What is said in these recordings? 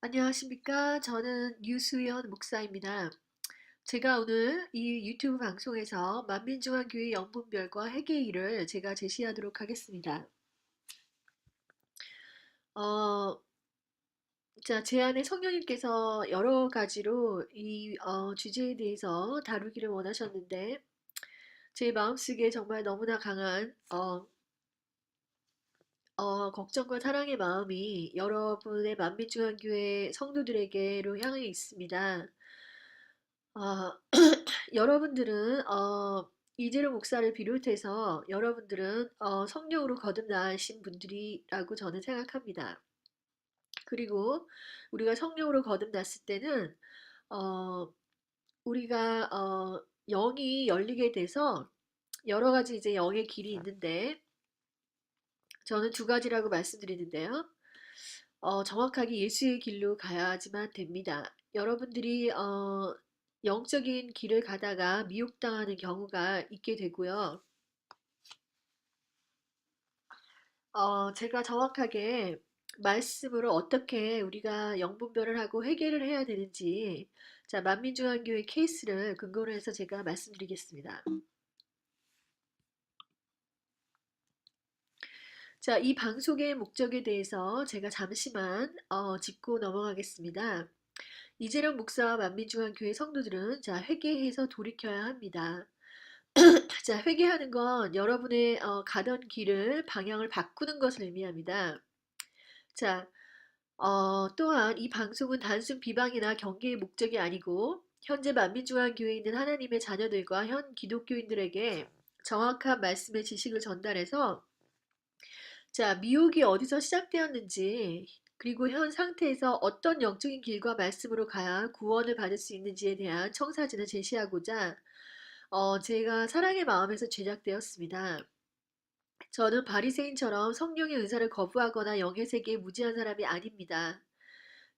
안녕하십니까? 저는 유수연 목사입니다. 제가 오늘 이 유튜브 방송에서 만민중앙교회 영분별과 회개일을 제가 제시하도록 하겠습니다. 어, 제 안에 성령님께서 여러 가지로 이 주제에 대해서 다루기를 원하셨는데 제 마음속에 정말 너무나 강한 걱정과 사랑의 마음이 여러분의 만민중앙교회 성도들에게로 향해 있습니다. 아, 여러분들은 이재룡 목사를 비롯해서 여러분들은 성령으로 거듭나신 분들이라고 저는 생각합니다. 그리고 우리가 성령으로 거듭났을 때는 어, 우리가 영이 열리게 돼서 여러 가지 이제 영의 길이 있는데 저는 두 가지라고 말씀드리는데요. 정확하게 예수의 길로 가야지만 됩니다. 여러분들이 영적인 길을 가다가 미혹당하는 경우가 있게 되고요. 제가 정확하게 말씀으로 어떻게 우리가 영분별을 하고 회개를 해야 되는지 자, 만민중앙교회 케이스를 근거로 해서 제가 말씀드리겠습니다. 자, 이 방송의 목적에 대해서 제가 잠시만 짚고 넘어가겠습니다. 이재령 목사와 만민중앙교회 성도들은 자, 회개해서 돌이켜야 합니다. 자, 회개하는 건 여러분의 가던 길을 방향을 바꾸는 것을 의미합니다. 자, 또한 이 방송은 단순 비방이나 경계의 목적이 아니고 현재 만민중앙교회에 있는 하나님의 자녀들과 현 기독교인들에게 정확한 말씀의 지식을 전달해서 자, 미혹이 어디서 시작되었는지 그리고 현 상태에서 어떤 영적인 길과 말씀으로 가야 구원을 받을 수 있는지에 대한 청사진을 제시하고자 제가 사랑의 마음에서 제작되었습니다. 저는 바리새인처럼 성령의 은사를 거부하거나 영의 세계에 무지한 사람이 아닙니다.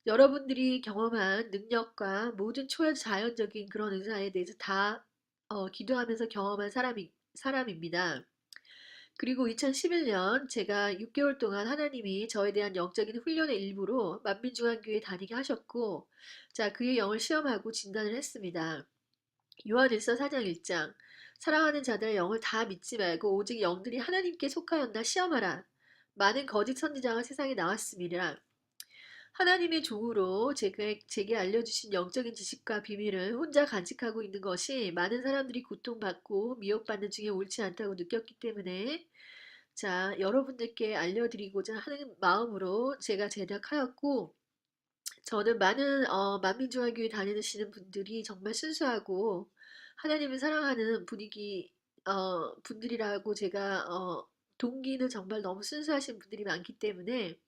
여러분들이 경험한 능력과 모든 초자연적인 그런 은사에 대해서 다 기도하면서 경험한 사람입니다. 그리고 2011년 제가 6개월 동안 하나님이 저에 대한 영적인 훈련의 일부로 만민중앙교회 다니게 하셨고, 자, 그의 영을 시험하고 진단을 했습니다. 요한일서 4장 1장 사랑하는 자들의 영을 다 믿지 말고 오직 영들이 하나님께 속하였나 시험하라. 많은 거짓 선지자가 세상에 나왔음이라. 하나님의 종으로 제게 알려주신 영적인 지식과 비밀을 혼자 간직하고 있는 것이 많은 사람들이 고통받고 미혹받는 중에 옳지 않다고 느꼈기 때문에 자, 여러분들께 알려드리고자 하는 마음으로 제가 제작하였고 저는 많은 만민중앙교회 다니시는 분들이 정말 순수하고 하나님을 사랑하는 분들이라고 제가 동기는 정말 너무 순수하신 분들이 많기 때문에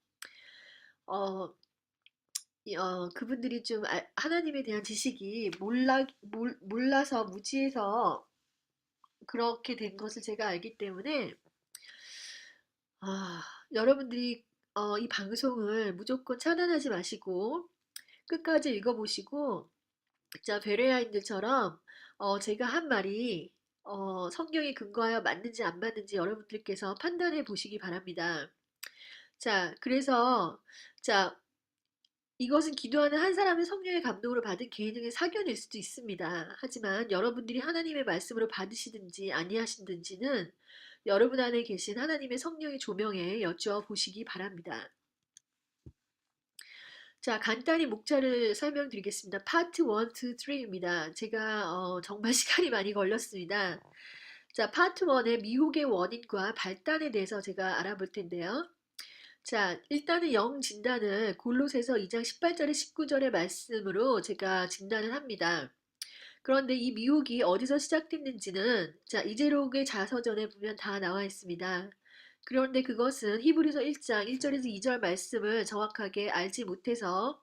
어, 그분들이 좀 하나님에 대한 지식이 몰라서 무지해서 그렇게 된 것을 제가 알기 때문에 여러분들이 이 방송을 무조건 차단하지 마시고 끝까지 읽어보시고 자, 베레아인들처럼 제가 한 말이 성경에 근거하여 맞는지 안 맞는지 여러분들께서 판단해 보시기 바랍니다. 자, 그래서 자, 이것은 기도하는 한 사람의 성령의 감동으로 받은 개인적인 사견일 수도 있습니다. 하지만 여러분들이 하나님의 말씀으로 받으시든지 아니하시든지는 여러분 안에 계신 하나님의 성령의 조명에 여쭈어 보시기 바랍니다. 자, 간단히 목차를 설명드리겠습니다. 파트 1, 2, 3입니다. 제가 정말 시간이 많이 걸렸습니다. 자, 파트 1의 미혹의 원인과 발단에 대해서 제가 알아볼 텐데요. 자, 일단은 영 진단을 골로새서 2장 18절에 19절의 말씀으로 제가 진단을 합니다. 그런데 이 미혹이 어디서 시작됐는지는 자, 이재록의 자서전에 보면 다 나와 있습니다. 그런데 그것은 히브리서 1장 1절에서 2절 말씀을 정확하게 알지 못해서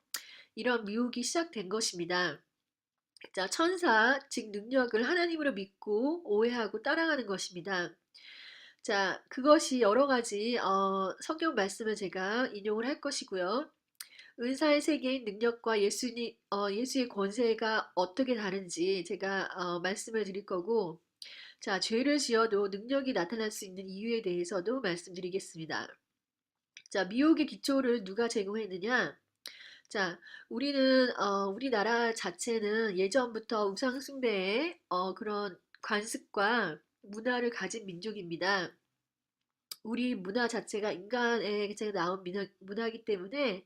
이런 미혹이 시작된 것입니다. 자, 천사, 즉 능력을 하나님으로 믿고 오해하고 따라가는 것입니다. 자, 그것이 여러 가지 성경 말씀을 제가 인용을 할 것이고요. 은사의 세계인 능력과 예수의 권세가 어떻게 다른지 제가 말씀을 드릴 거고, 자, 죄를 지어도 능력이 나타날 수 있는 이유에 대해서도 말씀드리겠습니다. 자, 미혹의 기초를 누가 제공했느냐? 자, 우리나라 자체는 예전부터 우상 숭배의 그런 관습과 문화를 가진 민족입니다. 우리 문화 자체가 인간에게 나온 문화이기 때문에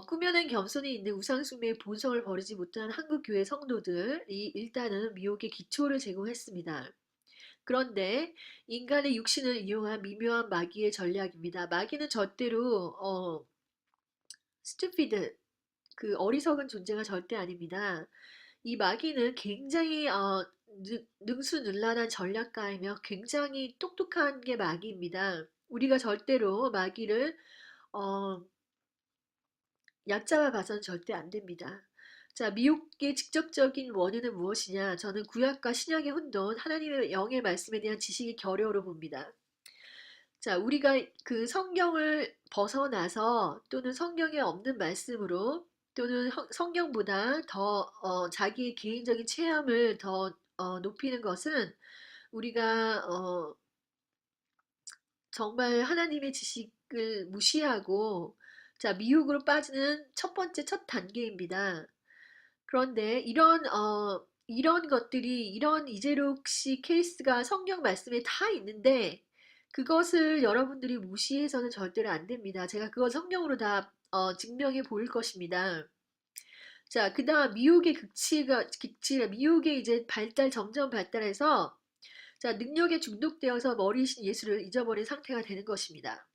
꾸며낸 겸손이 있는 우상 숭배의 본성을 버리지 못한 한국 교회 성도들이 일단은 미혹의 기초를 제공했습니다. 그런데 인간의 육신을 이용한 미묘한 마귀의 전략입니다. 마귀는 절대로 stupid, 그 어리석은 존재가 절대 아닙니다. 이 마귀는 굉장히 능수능란한 전략가이며 굉장히 똑똑한 게 마귀입니다. 우리가 절대로 마귀를 어, 얕잡아 봐서는 절대 안 됩니다. 자, 미혹의 직접적인 원인은 무엇이냐? 저는 구약과 신약에 혼돈 하나님의 영의 말씀에 대한 지식이 겨려로 봅니다. 자, 우리가 그 성경을 벗어나서 또는 성경에 없는 말씀으로 또는 성경보다 더 자기의 개인적인 체험을 더 높이는 것은 우리가 정말 하나님의 지식을 무시하고 자, 미혹으로 빠지는 첫 번째 첫 단계입니다. 그런데 이런 것들이 이런 이재록 씨 케이스가 성경 말씀에 다 있는데 그것을 여러분들이 무시해서는 절대로 안 됩니다. 제가 그거 성경으로 다 증명해 보일 것입니다. 자, 그다음 미혹의 극치가 미혹의 이제 점점 발달해서 자, 능력에 중독되어서 머리이신 예수를 잊어버린 상태가 되는 것입니다.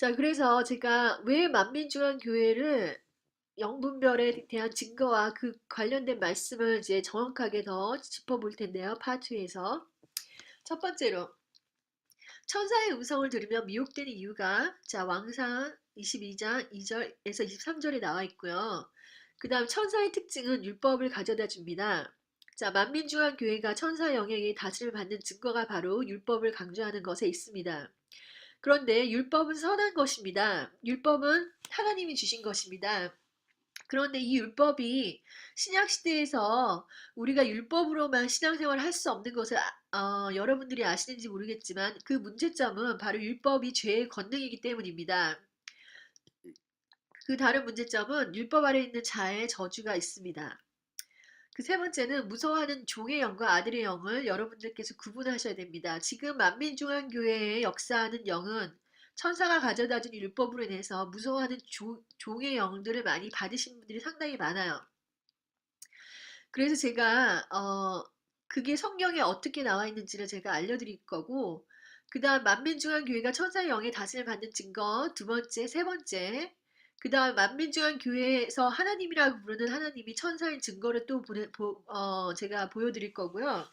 자, 그래서 제가 왜 만민중앙교회를 영분별에 대한 증거와 그 관련된 말씀을 이제 정확하게 더 짚어볼 텐데요. 파트 2에서. 첫 번째로, 천사의 음성을 들으며 미혹되는 이유가, 자, 왕상 22장 2절에서 23절에 나와 있고요. 그 다음 천사의 특징은 율법을 가져다 줍니다. 자, 만민중앙교회가 천사 영향에 다스림을 받는 증거가 바로 율법을 강조하는 것에 있습니다. 그런데 율법은 선한 것입니다. 율법은 하나님이 주신 것입니다. 그런데 이 율법이 신약 시대에서 우리가 율법으로만 신앙생활을 할 수 없는 것을 여러분들이 아시는지 모르겠지만 그 문제점은 바로 율법이 죄의 권능이기 때문입니다. 그 다른 문제점은 율법 아래 있는 자의 저주가 있습니다. 그 세 번째는 무서워하는 종의 영과 아들의 영을 여러분들께서 구분하셔야 됩니다. 지금 만민중앙교회의 역사하는 영은 천사가 가져다준 율법으로 인해서 무서워하는 종의 영들을 많이 받으신 분들이 상당히 많아요. 그래서 제가 그게 성경에 어떻게 나와 있는지를 제가 알려드릴 거고 그 다음 만민중앙교회가 천사의 영에 다스림을 받는 증거 두 번째, 세 번째 그 다음 만민중앙교회에서 하나님이라고 부르는 하나님이 천사인 증거를 또 제가 보여드릴 거고요.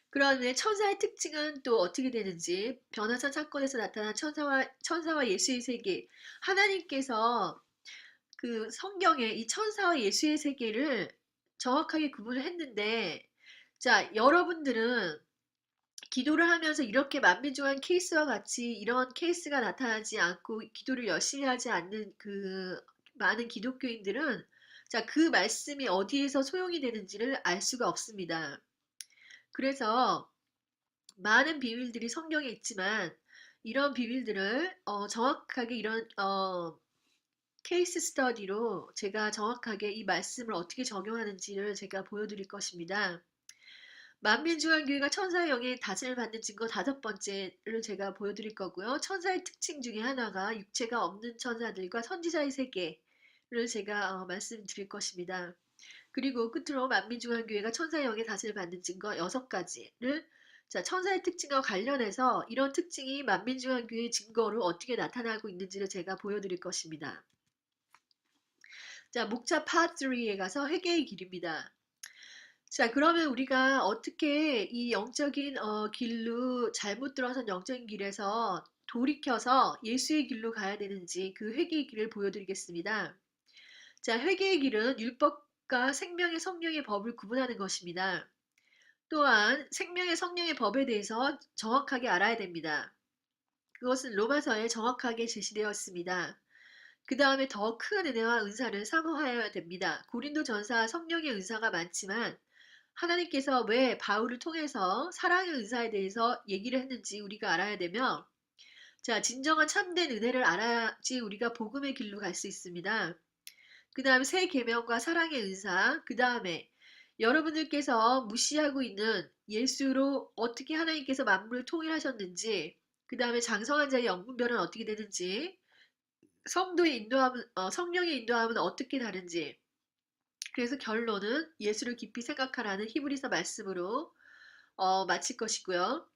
그러면 천사의 특징은 또 어떻게 되는지 변화산 사건에서 나타난 천사와 예수의 세계 하나님께서 그 성경에 이 천사와 예수의 세계를 정확하게 구분을 했는데 자 여러분들은 기도를 하면서 이렇게 만민중한 케이스와 같이 이런 케이스가 나타나지 않고 기도를 열심히 하지 않는 그 많은 기독교인들은 자, 그 말씀이 어디에서 소용이 되는지를 알 수가 없습니다. 그래서 많은 비밀들이 성경에 있지만 이런 비밀들을 정확하게 이런 케이스 스터디로 제가 정확하게 이 말씀을 어떻게 적용하는지를 제가 보여드릴 것입니다. 만민중앙교회가 천사의 영에 다스림을 받는 증거 다섯 번째를 제가 보여드릴 거고요. 천사의 특징 중에 하나가 육체가 없는 천사들과 선지자의 세계를 제가 말씀드릴 것입니다. 그리고 끝으로 만민중앙교회가 천사의 영에 다스림을 받는 증거 여섯 가지를 자, 천사의 특징과 관련해서 이런 특징이 만민중앙교회의 증거로 어떻게 나타나고 있는지를 제가 보여드릴 것입니다. 자, 목차 파트 3에 가서 회개의 길입니다. 자, 그러면 우리가 어떻게 이 영적인 길로 잘못 들어선 영적인 길에서 돌이켜서 예수의 길로 가야 되는지 그 회개의 길을 보여드리겠습니다. 자, 회개의 길은 율법과 생명의 성령의 법을 구분하는 것입니다. 또한 생명의 성령의 법에 대해서 정확하게 알아야 됩니다. 그것은 로마서에 정확하게 제시되어 있습니다. 그 다음에 더 큰 은혜와 은사를 사모하여야 됩니다. 고린도전서 성령의 은사가 많지만 하나님께서 왜 바울을 통해서 사랑의 은사에 대해서 얘기를 했는지 우리가 알아야 되며 자, 진정한 참된 은혜를 알아야지 우리가 복음의 길로 갈 수 있습니다. 그 다음에 새 계명과 사랑의 은사, 그 다음에 여러분들께서 무시하고 있는 예수로 어떻게 하나님께서 만물을 통일하셨는지, 그 다음에 장성한 자의 영분별은 어떻게 되는지, 성도의 인도함은, 성령의 인도함은 어떻게 다른지, 그래서 결론은 예수를 깊이 생각하라는 히브리서 말씀으로 마칠 것이고요.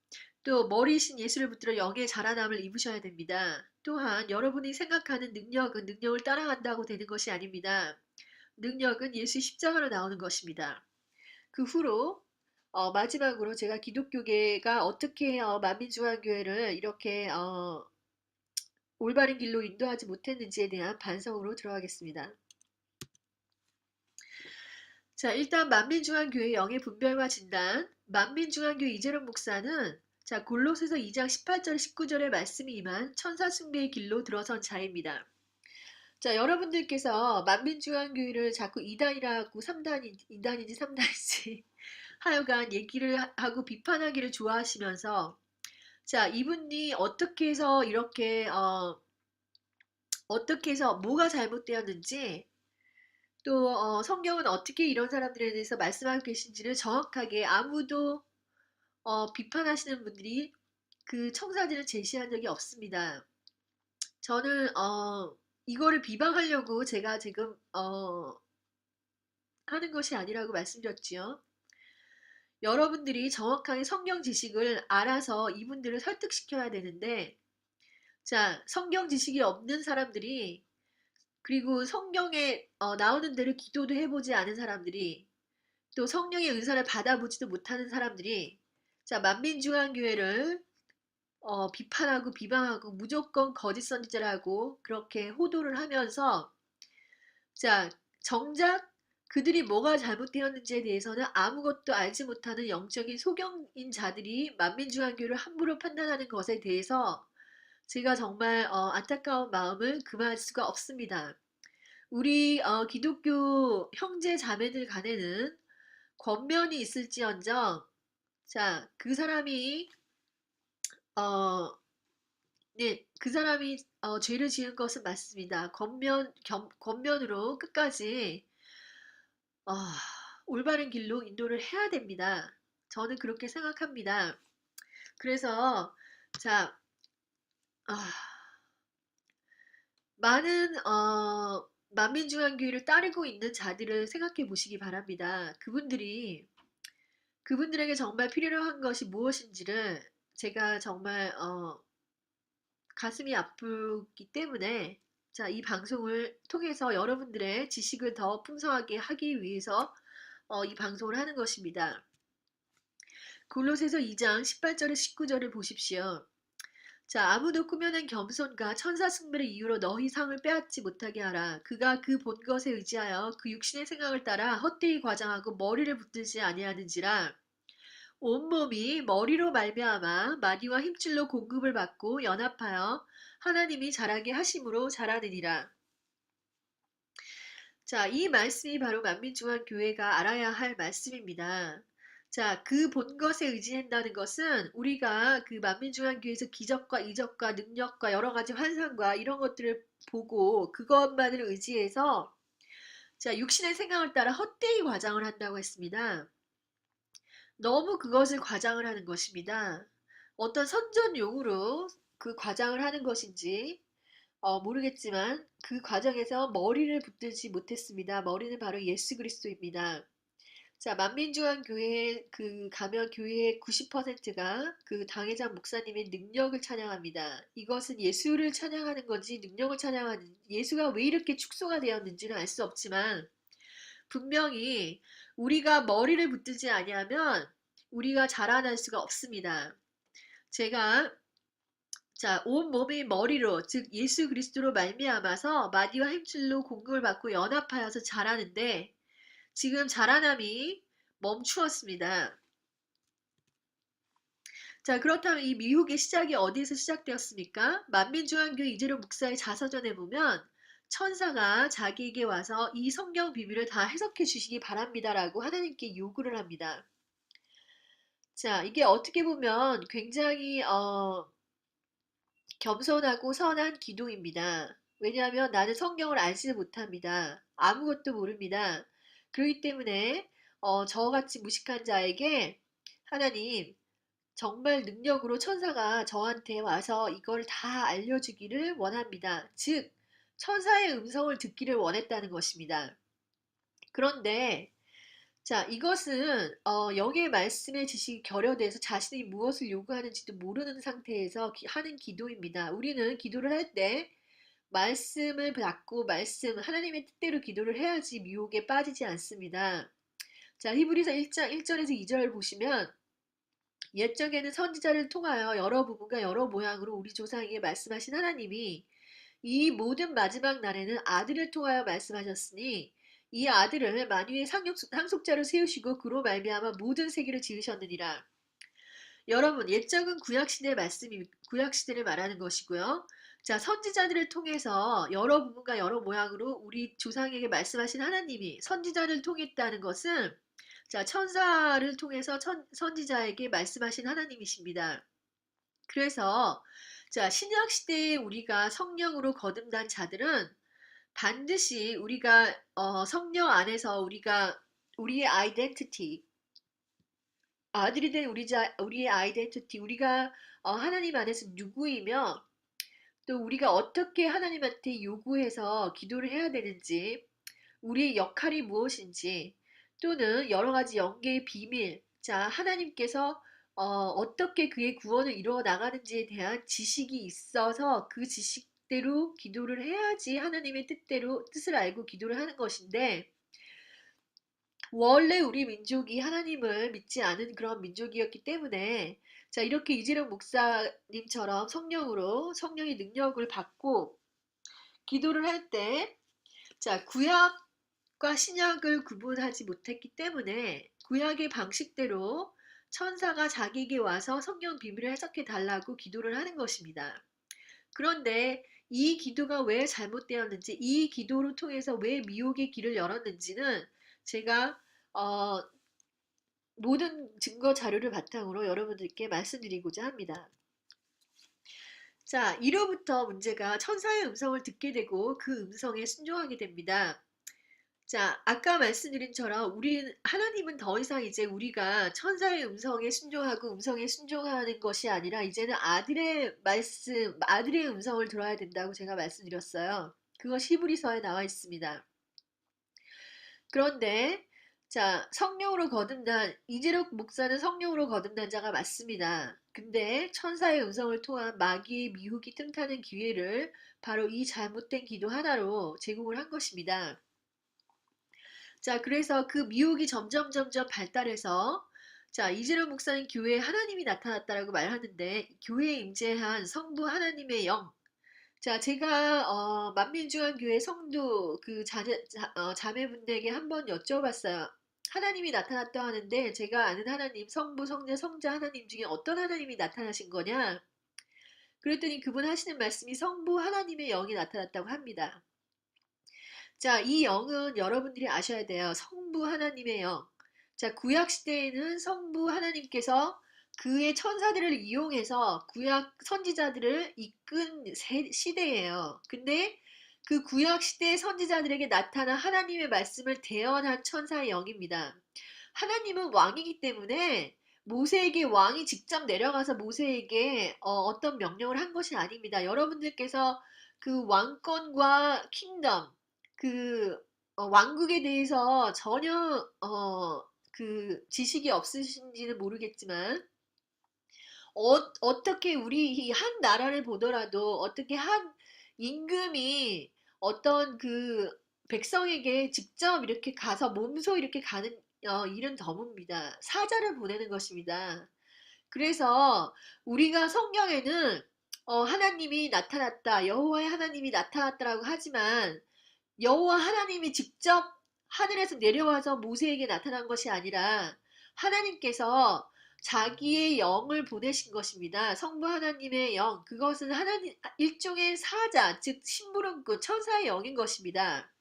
또 머리이신 예수를 붙들어 영의 자라남을 입으셔야 됩니다. 또한 여러분이 생각하는 능력은 능력을 따라간다고 되는 것이 아닙니다. 능력은 예수 십자가로 나오는 것입니다. 그 후로 마지막으로 제가 기독교계가 어떻게 만민중앙교회를 이렇게 올바른 길로 인도하지 못했는지에 대한 반성으로 들어가겠습니다. 자, 일단 만민중앙교회 영의 분별과 진단. 만민중앙교회 이재룡 목사는 자, 골로새서 2장 18절 19절의 말씀이 임한 천사 숭배의 길로 들어선 자입니다. 자, 여러분들께서 만민중앙교회를 자꾸 2단이라고 2단인지 3단인지 하여간 얘기를 하고 비판하기를 좋아하시면서 자, 이분이 어떻게 해서 이렇게 어떻게 해서 뭐가 잘못되었는지 또 성경은 어떻게 이런 사람들에 대해서 말씀하고 계신지를 정확하게 아무도 비판하시는 분들이 그 청사진을 제시한 적이 없습니다. 저는 이거를 비방하려고 제가 지금 하는 것이 아니라고 말씀드렸지요. 여러분들이 정확하게 성경 지식을 알아서 이분들을 설득시켜야 되는데 자, 성경 지식이 없는 사람들이 그리고 성경에 나오는 대로 기도도 해보지 않은 사람들이 또 성령의 은사를 받아보지도 못하는 사람들이 자, 만민중앙교회를 비판하고 비방하고 무조건 거짓 선지자라고 그렇게 호도를 하면서 자, 정작 그들이 뭐가 잘못되었는지에 대해서는 아무것도 알지 못하는 영적인 소경인 자들이 만민중앙교회를 함부로 판단하는 것에 대해서 제가 정말 안타까운 마음을 금할 수가 없습니다. 우리 기독교 형제 자매들 간에는 권면이 있을지언정 자, 그 사람이 어, 네, 그 사람이 죄를 지은 것은 맞습니다. 권면으로 끝까지 어, 올바른 길로 인도를 해야 됩니다. 저는 그렇게 생각합니다. 그래서 자, 아, 많은 만민중앙교회를 따르고 있는 자들을 생각해 보시기 바랍니다. 그분들에게 정말 필요로 한 것이 무엇인지를 제가 정말 가슴이 아프기 때문에 자, 이 방송을 통해서 여러분들의 지식을 더 풍성하게 하기 위해서 이 방송을 하는 것입니다. 골로새서 2장 18절에 19절을 보십시오. 자, 아무도 꾸며낸 겸손과 천사 숭배의 이유로 너희 상을 빼앗지 못하게 하라. 그가 그 본 것에 의지하여 그 육신의 생각을 따라 헛되이 과장하고 머리를 붙들지 아니하는지라. 온몸이 머리로 말미암아 마디와 힘줄로 공급을 받고 연합하여 하나님이 자라게 하심으로 자라느니라. 자, 이 말씀이 바로 만민중앙교회가 알아야 할 말씀입니다. 자, 그 본 것에 의지한다는 것은 우리가 그 만민중앙교회에서 기적과 이적과 능력과 여러 가지 환상과 이런 것들을 보고 그것만을 의지해서 자, 육신의 생각을 따라 헛되이 과장을 한다고 했습니다. 너무 그것을 과장을 하는 것입니다. 어떤 선전용으로 그 과장을 하는 것인지 모르겠지만 그 과정에서 머리를 붙들지 못했습니다. 머리는 바로 예수 그리스도입니다. 자, 만민중앙교회 그 가면 교회의 90%가 그 당회장 목사님의 능력을 찬양합니다. 이것은 예수를 찬양하는 건지 능력을 찬양하는 예수가 왜 이렇게 축소가 되었는지는 알 수 없지만 분명히 우리가 머리를 붙들지 아니하면 우리가 자라날 수가 없습니다. 제가 자, 온 몸이 머리로 즉 예수 그리스도로 말미암아서 마디와 힘줄로 공급을 받고 연합하여서 자라는데 지금 자라남이 멈추었습니다. 자, 그렇다면 이 미혹의 시작이 어디에서 시작되었습니까? 만민중앙교회 이재룡 목사의 자서전에 보면 천사가 자기에게 와서 이 성경 비밀을 다 해석해 주시기 바랍니다라고 하나님께 요구를 합니다. 자, 이게 어떻게 보면 굉장히 겸손하고 선한 기도입니다. 왜냐하면 나는 성경을 알지도 못합니다. 아무것도 모릅니다. 그렇기 때문에 저같이 무식한 자에게 하나님 정말 능력으로 천사가 저한테 와서 이걸 다 알려주기를 원합니다. 즉 천사의 음성을 듣기를 원했다는 것입니다. 그런데 자, 이것은 여기에 말씀의 지식이 결여돼서 자신이 무엇을 요구하는지도 모르는 상태에서 하는 기도입니다. 우리는 기도를 할 때 말씀을 받고 하나님의 뜻대로 기도를 해야지 미혹에 빠지지 않습니다. 자, 히브리서 1장 1절에서 2절 보시면 옛적에는 선지자를 통하여 여러 부분과 여러 모양으로 우리 조상에게 말씀하신 하나님이 이 모든 마지막 날에는 아들을 통하여 말씀하셨으니 이 아들을 만유의 상속자로 세우시고 그로 말미암아 모든 세계를 지으셨느니라. 여러분, 옛적은 구약시대 말씀이 구약시대를 말하는 것이고요. 자, 선지자들을 통해서 여러 부분과 여러 모양으로 우리 조상에게 말씀하신 하나님이 선지자를 통했다는 것은 자, 천사를 통해서 선지자에게 말씀하신 하나님이십니다. 그래서 자, 신약 시대에 우리가 성령으로 거듭난 자들은 반드시 우리가 성령 안에서 우리의 아이덴티티 아들이 된 우리의 아이덴티티 우리가 하나님 안에서 누구이며 또 우리가 어떻게 하나님한테 요구해서 기도를 해야 되는지 우리의 역할이 무엇인지 또는 여러 가지 영계의 비밀 자 하나님께서 어떻게 그의 구원을 이루어 나가는지에 대한 지식이 있어서 그 지식대로 기도를 해야지 하나님의 뜻을 알고 기도를 하는 것인데 원래 우리 민족이 하나님을 믿지 않은 그런 민족이었기 때문에 자 이렇게 이재령 목사님처럼 성령의 능력을 받고 기도를 할 때 자 구약과 신약을 구분하지 못했기 때문에 구약의 방식대로 천사가 자기에게 와서 성경 비밀을 해석해 달라고 기도를 하는 것입니다. 그런데 이 기도가 왜 잘못되었는지 이 기도를 통해서 왜 미혹의 길을 열었는지는 제가 모든 증거 자료를 바탕으로 여러분들께 말씀드리고자 합니다. 자, 이로부터 문제가 천사의 음성을 듣게 되고 그 음성에 순종하게 됩니다. 자, 아까 말씀드린처럼 하나님은 더 이상 이제 우리가 천사의 음성에 순종하는 것이 아니라 이제는 아들의 음성을 들어야 된다고 제가 말씀드렸어요. 그것이 히브리서에 나와 있습니다. 그런데 자, 이재록 목사는 성령으로 거듭난 자가 맞습니다. 근데 천사의 음성을 통한 마귀의 미혹이 틈타는 기회를 바로 이 잘못된 기도 하나로 제공을 한 것입니다. 자, 그래서 그 미혹이 점점 발달해서 자, 이재룡 목사는 교회에 하나님이 나타났다라고 말하는데 교회에 임재한 성부 하나님의 영. 자, 제가 만민중앙교회 성도 자매분들에게 한번 여쭤봤어요. 하나님이 나타났다 하는데 제가 아는 하나님, 성부, 성자, 성자 하나님 중에 어떤 하나님이 나타나신 거냐? 그랬더니 그분 하시는 말씀이 성부 하나님의 영이 나타났다고 합니다. 자, 이 영은 여러분들이 아셔야 돼요. 성부 하나님의 영. 자, 구약 시대에는 성부 하나님께서 그의 천사들을 이용해서 구약 선지자들을 이끈 시대예요. 근데 그 구약 시대의 선지자들에게 나타난 하나님의 말씀을 대언한 천사의 영입니다. 하나님은 왕이기 때문에 모세에게 왕이 직접 내려가서 모세에게 어떤 명령을 한 것이 아닙니다. 여러분들께서 그 왕권과 킹덤 그 왕국에 대해서 전혀 그 지식이 없으신지는 모르겠지만 어떻게 우리 한 나라를 보더라도 어떻게 한 임금이 어떤 그 백성에게 직접 이렇게 가서 몸소 이렇게 가는 일은 드뭅니다. 사자를 보내는 것입니다. 그래서 우리가 성경에는 하나님이 나타났다, 여호와의 하나님이 나타났다라고 하지만 여호와 하나님이 직접 하늘에서 내려와서 모세에게 나타난 것이 아니라 하나님께서 자기의 영을 보내신 것입니다. 성부 하나님의 영, 그것은 일종의 사자, 즉 심부름꾼, 천사의 영인 것입니다.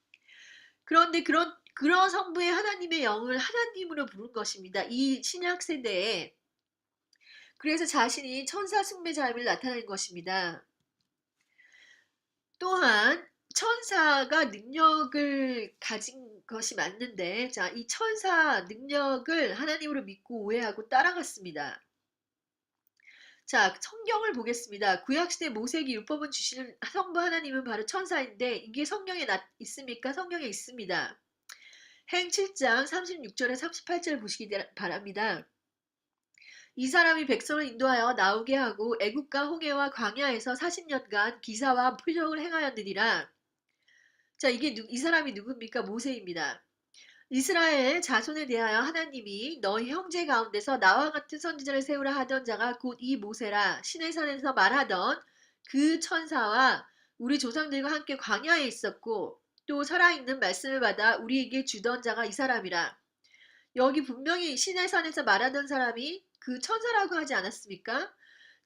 그런데 그런 성부의 하나님의 영을 하나님으로 부른 것입니다. 이 신약 세대에. 그래서 자신이 천사 숭배자임을 나타낸 것입니다. 또한 천사가 능력을 가진 것이 맞는데, 자, 이 천사 능력을 하나님으로 믿고 오해하고 따라갔습니다. 자, 성경을 보겠습니다. 구약시대 모세에게 율법을 주시는 성부 하나님은 바로 천사인데, 이게 성경에 있습니까? 성경에 있습니다. 행 7장 36절에 38절 보시기 바랍니다. 이 사람이 백성을 인도하여 나오게 하고 애국과 홍해와 광야에서 40년간 기사와 표적을 행하였느니라. 자, 이 사람이 누굽니까? 모세입니다. 이스라엘 자손에 대하여 하나님이 너희 형제 가운데서 나와 같은 선지자를 세우라 하던 자가 곧 이 모세라. 시내산에서 말하던 그 천사와 우리 조상들과 함께 광야에 있었고 또 살아있는 말씀을 받아 우리에게 주던 자가 이 사람이라. 여기 분명히 시내산에서 말하던 사람이 그 천사라고 하지 않았습니까?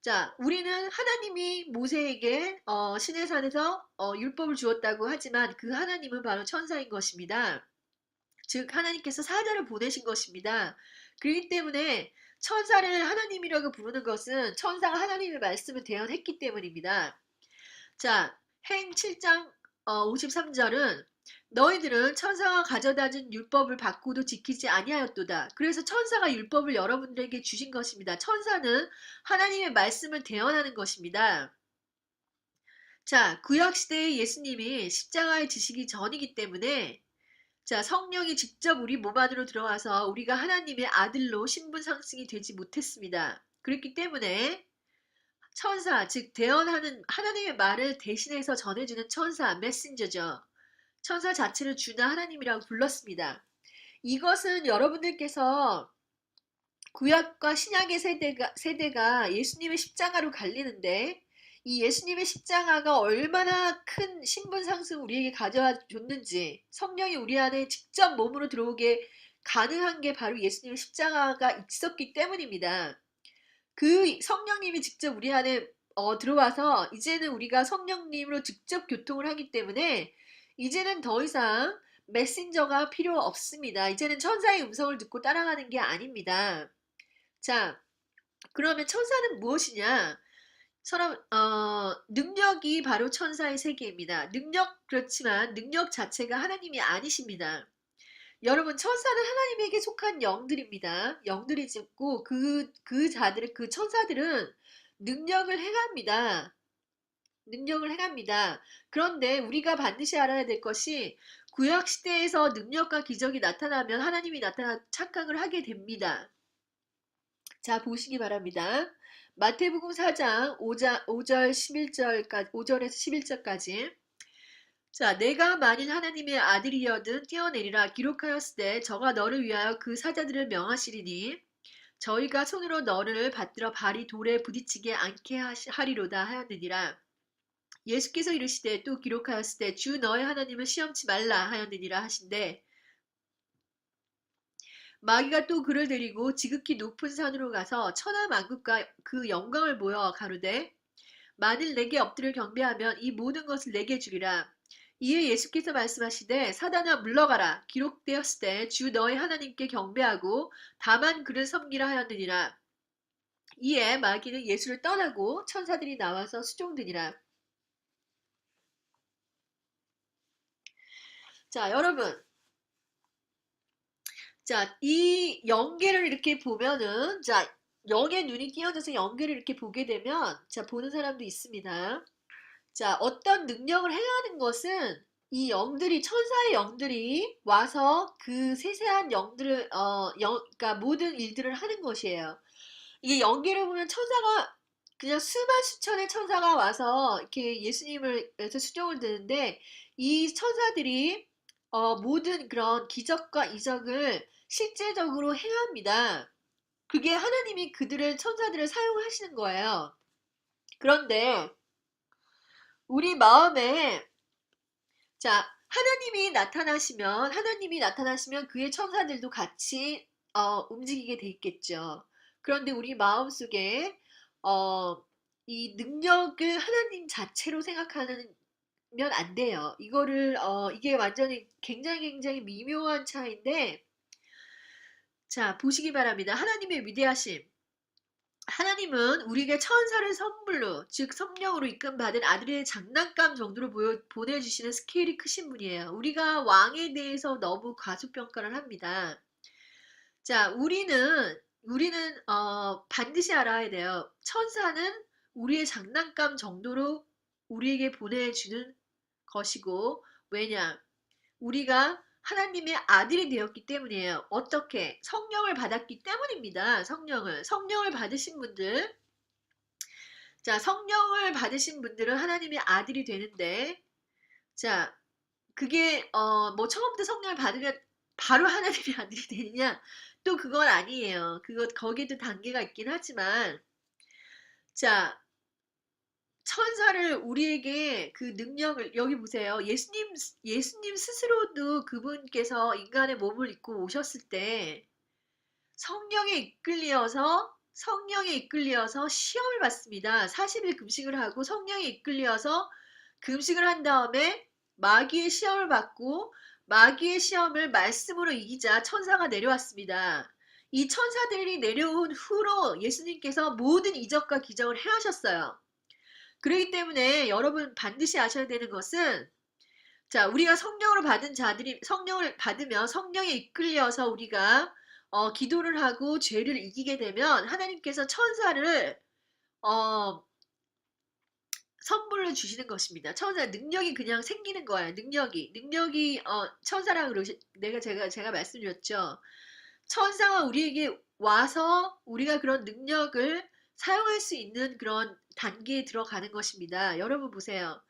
자, 우리는 하나님이 모세에게 시내산에서 율법을 주었다고 하지만 그 하나님은 바로 천사인 것입니다. 즉 하나님께서 사자를 보내신 것입니다. 그렇기 때문에 천사를 하나님이라고 부르는 것은 천사가 하나님의 말씀을 대언했기 때문입니다. 자, 행 7장 53절은 너희들은 천사가 가져다준 율법을 받고도 지키지 아니하였도다. 그래서 천사가 율법을 여러분들에게 주신 것입니다. 천사는 하나님의 말씀을 대언하는 것입니다. 자, 구약시대의 예수님이 십자가에 지시기 전이기 때문에 자, 성령이 직접 우리 몸 안으로 들어와서 우리가 하나님의 아들로 신분 상승이 되지 못했습니다. 그렇기 때문에 천사, 즉 대언하는 하나님의 말을 대신해서 전해주는 천사, 메신저죠. 천사 자체를 주나 하나님이라고 불렀습니다. 이것은 여러분들께서 구약과 신약의 세대가 예수님의 십자가로 갈리는데 이 예수님의 십자가가 얼마나 큰 신분 상승 우리에게 가져와 줬는지 성령이 우리 안에 직접 몸으로 들어오게 가능한 게 바로 예수님의 십자가가 있었기 때문입니다. 그 성령님이 직접 우리 안에 들어와서 이제는 우리가 성령님으로 직접 교통을 하기 때문에 이제는 더 이상 메신저가 필요 없습니다. 이제는 천사의 음성을 듣고 따라가는 게 아닙니다. 자, 그러면 천사는 무엇이냐? 능력이 바로 천사의 세계입니다. 그렇지만 능력 자체가 하나님이 아니십니다. 여러분, 천사는 하나님에게 속한 영들입니다. 영들이 짓고 그 천사들은 능력을 행합니다. 능력을 행합니다. 그런데 우리가 반드시 알아야 될 것이 구약시대에서 능력과 기적이 나타나면 하나님이 나타나 착각을 하게 됩니다. 자, 보시기 바랍니다. 마태복음 4장 5절에서 11절까지 자, 내가 만일 하나님의 아들이여든 뛰어내리라 기록하였으되 저가 너를 위하여 그 사자들을 명하시리니 저희가 손으로 너를 받들어 발이 돌에 부딪히게 않게 하리로다 하였느니라. 예수께서 이르시되 또 기록하였으되 주 너의 하나님을 시험치 말라 하였느니라 하신대 마귀가 또 그를 데리고 지극히 높은 산으로 가서 천하 만국과 그 영광을 보여 가로되 만일 내게 엎드려 경배하면 이 모든 것을 내게 주리라. 이에 예수께서 말씀하시되 사단아 물러가라 기록되었으되 주 너의 하나님께 경배하고 다만 그를 섬기라 하였느니라. 이에 마귀는 예수를 떠나고 천사들이 나와서 수종드니라. 자, 여러분, 자, 이 연계를 이렇게 보면은, 자, 영의 눈이 띄어져서 연계를 이렇게 보게 되면, 자, 보는 사람도 있습니다. 자, 어떤 능력을 행하는 것은 이 천사의 영들이 와서 그 세세한 영들을, 그러니까 모든 일들을 하는 것이에요. 이게 연계를 보면 천사가, 그냥 수만 수천의 천사가 와서 이렇게 예수님을 해서 수종을 드는데, 이 천사들이, 모든 그런 기적과 이적을 실제적으로 행합니다. 그게 하나님이 천사들을 사용하시는 거예요. 그런데 우리 마음에 자, 하나님이 나타나시면 그의 천사들도 같이 움직이게 돼 있겠죠. 그런데 우리 마음속에 이 능력을 하나님 자체로 생각하면 안 돼요. 이게 완전히 굉장히 미묘한 차이인데 자, 보시기 바랍니다. 하나님의 위대하심. 하나님은 우리에게 천사를 선물로, 즉 성령으로 이끌받은 아들의 장난감 정도로 보내주시는 스케일이 크신 분이에요. 우리가 왕에 대해서 너무 과소평가를 합니다. 자, 우리는 반드시 알아야 돼요. 천사는 우리의 장난감 정도로 우리에게 보내주는 것이고, 왜냐? 우리가 하나님의 아들이 되었기 때문이에요. 어떻게? 성령을 받았기 때문입니다. 성령을 받으신 분들, 자, 성령을 받으신 분들은 하나님의 아들이 되는데, 자, 그게, 뭐, 처음부터 성령을 받으면 바로 하나님의 아들이 되느냐? 또 그건 아니에요. 거기에도 단계가 있긴 하지만, 자, 천사를 우리에게 그 능력을, 여기 보세요. 예수님 스스로도 그분께서 인간의 몸을 입고 오셨을 때 성령에 이끌려서 시험을 받습니다. 40일 금식을 하고 성령에 이끌려서 금식을 한 다음에 마귀의 시험을 받고 마귀의 시험을 말씀으로 이기자 천사가 내려왔습니다. 이 천사들이 내려온 후로 예수님께서 모든 이적과 기적을 행하셨어요. 그렇기 때문에 여러분 반드시 아셔야 되는 것은, 자, 우리가 성령을 받으면 성령에 이끌려서 우리가 기도를 하고 죄를 이기게 되면 하나님께서 천사를 어, 선물로 주시는 것입니다. 천사 능력이 그냥 생기는 거예요. 능력이 천사라 그러시 제가 말씀드렸죠. 천사가 우리에게 와서 우리가 그런 능력을 사용할 수 있는 그런 단계에 들어가는 것입니다. 여러분 보세요.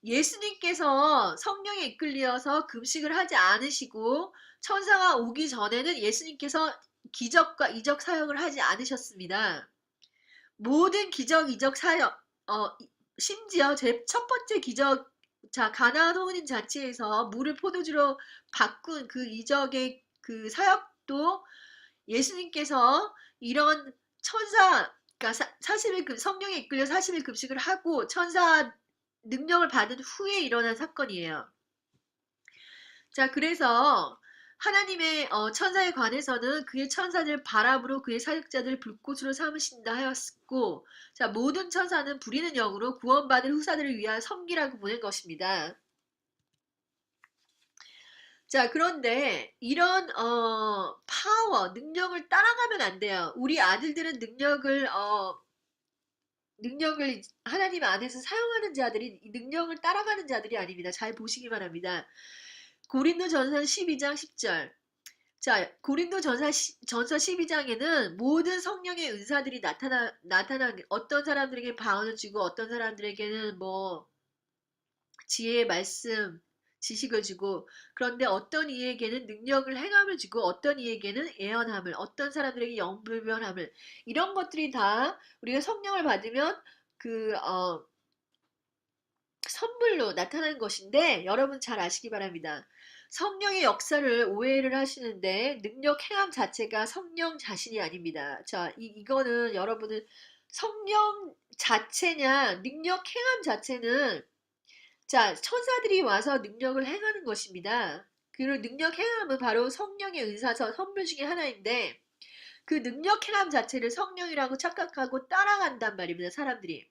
예수님께서 성령에 이끌려서 금식을 하지 않으시고 천사가 오기 전에는 예수님께서 기적과 이적 사역을 하지 않으셨습니다. 모든 기적, 이적 사역, 심지어 제 첫 번째 기적, 자, 가나안 혼인 잔치에서 물을 포도주로 바꾼 그 이적의 그 사역도 예수님께서 이런 그러니까 40일 성령에 이끌려 40일 금식을 하고 천사 능력을 받은 후에 일어난 사건이에요. 자, 그래서 하나님의 천사에 관해서는 그의 천사들 바람으로 그의 사역자들 불꽃으로 삼으신다 하였고, 자, 모든 천사는 부리는 영으로 구원받을 후사들을 위하여 섬기라고 보낸 것입니다. 자, 그런데 이런 능력을 따라가면 안 돼요. 우리 아들들은 능력을 하나님 안에서 사용하는 자들이 능력을 따라가는 자들이 아닙니다. 잘 보시기 바랍니다. 고린도전서 12장 10절. 자, 전서 12장에는 모든 성령의 은사들이 어떤 사람들에게 방언을 주고 어떤 사람들에게는 뭐 지혜의 말씀, 지식을 주고, 그런데 어떤 이에게는 능력을 행함을 주고 어떤 이에게는 예언함을, 어떤 사람들에게 영불변함을, 이런 것들이 다 우리가 성령을 받으면 그 선물로 나타나는 것인데, 여러분 잘 아시기 바랍니다. 성령의 역사를 오해를 하시는데 능력 행함 자체가 성령 자신이 아닙니다. 자, 이거는 여러분은 성령 자체냐 능력 행함 자체는, 자, 천사들이 와서 능력을 행하는 것입니다. 그리고 능력 행함은 바로 성령의 은사서 선물 중에 하나인데, 그 능력 행함 자체를 성령이라고 착각하고 따라간단 말입니다, 사람들이.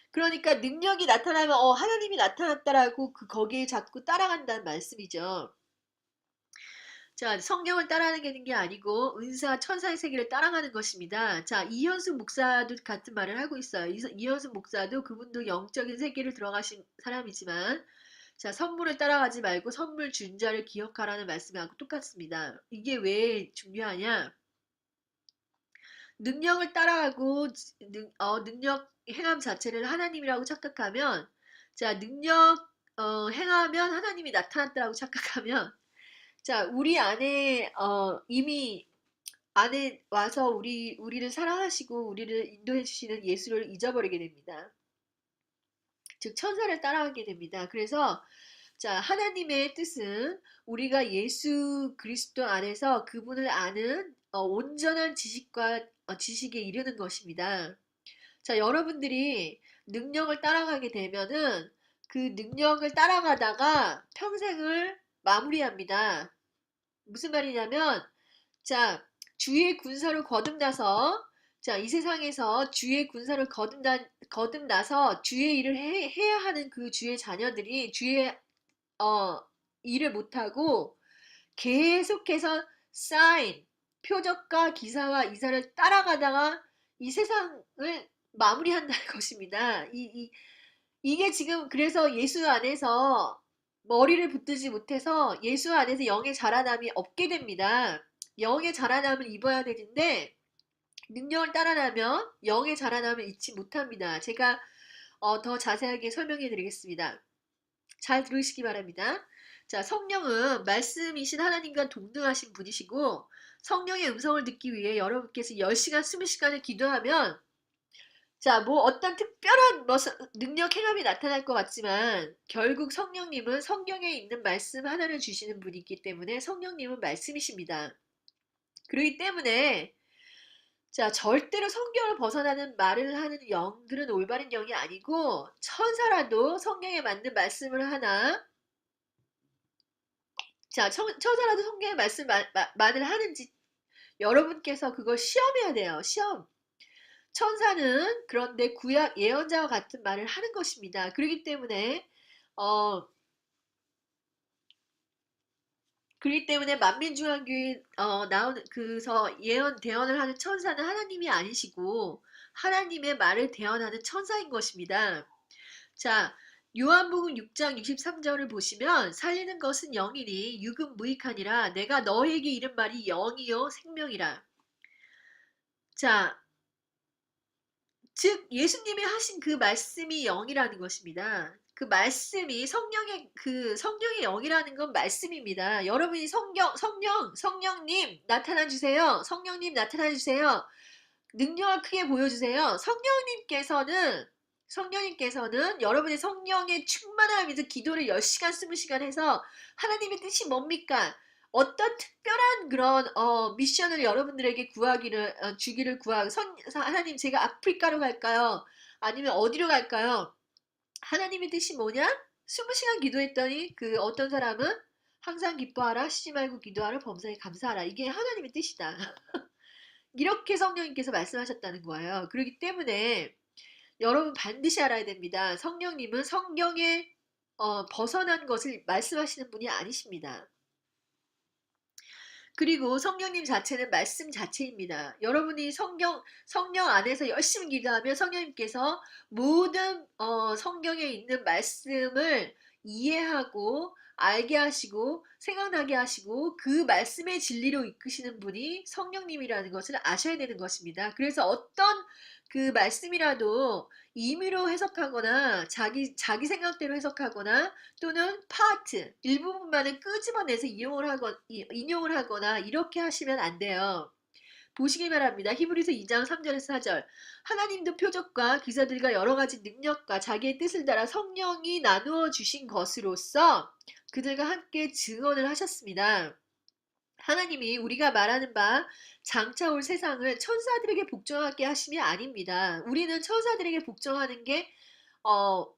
그러니까 능력이 나타나면 하나님이 나타났다라고 거기에 자꾸 따라간다는 말씀이죠. 자, 성경을 따라가는 게 아니고 은사 천사의 세계를 따라가는 것입니다. 자, 이현숙 목사도 같은 말을 하고 있어요. 이현숙 목사도 그분도 영적인 세계를 들어가신 사람이지만, 자, 선물을 따라가지 말고 선물 준 자를 기억하라는 말씀하고 똑같습니다. 이게 왜 중요하냐? 능력을 따라가고 능력 행함 자체를 하나님이라고 착각하면, 자, 능력 행하면 하나님이 나타났다라고 착각하면, 자, 우리 안에 이미 안에 와서 우리를 사랑하시고 우리를 인도해 주시는 예수를 잊어버리게 됩니다. 즉 천사를 따라가게 됩니다. 그래서 자, 하나님의 뜻은 우리가 예수 그리스도 안에서 그분을 아는 온전한 지식에 이르는 것입니다. 자, 여러분들이 능력을 따라가게 되면은 그 능력을 따라가다가 평생을 마무리합니다. 무슨 말이냐면, 자, 주의 군사로 거듭나서 자, 이 세상에서 주의 군사를 거듭나서 주의 일을 해야 하는 그 주의 자녀들이 주의 어, 일을 못하고 계속해서 사인, 표적과 기사와 이사를 따라가다가 이 세상을 마무리한다는 것입니다. 이게 지금 그래서 예수 안에서 머리를 붙들지 못해서 예수 안에서 영의 자라남이 없게 됩니다. 영의 자라남을 입어야 되는데 능력을 따라가면 영의 자라남을 잊지 못합니다. 제가 더 자세하게 설명해 드리겠습니다. 잘 들으시기 바랍니다. 자, 성령은 말씀이신 하나님과 동등하신 분이시고 성령의 음성을 듣기 위해 여러분께서 10시간, 20시간을 기도하면 자, 뭐 어떤 특별한 능력 행함이 나타날 것 같지만 결국 성령님은 성경에 있는 말씀 하나를 주시는 분이기 때문에 성령님은 말씀이십니다. 그렇기 때문에 자, 절대로 성경을 벗어나는 말을 하는 영들은 올바른 영이 아니고 천사라도 성경에 맞는 말씀을 하나 자, 천사라도 성경에 말을 하는지 여러분께서 그걸 시험해야 돼요. 시험. 천사는 그런데 구약 예언자와 같은 말을 하는 것입니다. 그렇기 때문에 어 만민중앙교회 나오는 그서 예언 대언을 하는 천사는 하나님이 아니시고 하나님의 말을 대언하는 천사인 것입니다. 자, 요한복음 6장 63절을 보시면 살리는 것은 영이니 육은 무익하니라 내가 너에게 이른 말이 영이요 생명이라. 자, 즉 예수님이 하신 그 말씀이 영이라는 것입니다. 그 말씀이 성령의 영이라는 건 말씀입니다. 여러분이 성령님 나타나 주세요. 성령님 나타나 주세요. 능력을 크게 보여주세요. 성령님께서는 여러분의 성령의 충만함에서 기도를 10시간, 20시간 해서 하나님의 뜻이 뭡니까? 어떤 특별한 그런 미션을 여러분들에게 주기를 구하고 하나님 제가 아프리카로 갈까요? 아니면 어디로 갈까요? 하나님의 뜻이 뭐냐? 20시간 기도했더니 그 어떤 사람은 항상 기뻐하라, 쉬지 말고 기도하라, 범사에 감사하라. 이게 하나님의 뜻이다. 이렇게 성령님께서 말씀하셨다는 거예요. 그렇기 때문에 여러분 반드시 알아야 됩니다. 성령님은 성경에 벗어난 것을 말씀하시는 분이 아니십니다. 그리고 성령님 자체는 말씀 자체입니다. 여러분이 성령 안에서 열심히 기도하면 성령님께서 모든 성경에 있는 말씀을 이해하고 알게 하시고 생각나게 하시고 그 말씀의 진리로 이끄시는 분이 성령님이라는 것을 아셔야 되는 것입니다. 그래서 어떤 그 말씀이라도 임의로 해석하거나 자기 생각대로 해석하거나 또는 파트 일부분만을 끄집어내서 인용을 하거나 이렇게 하시면 안 돼요. 보시기 바랍니다. 히브리서 2장 3절에서 4절 하나님도 표적과 기사들과 여러 가지 능력과 자기의 뜻을 따라 성령이 나누어 주신 것으로서 그들과 함께 증언을 하셨습니다. 하나님이 우리가 말하는 바 장차 올 세상을 천사들에게 복종하게 하심이 아닙니다. 우리는 천사들에게 복종하는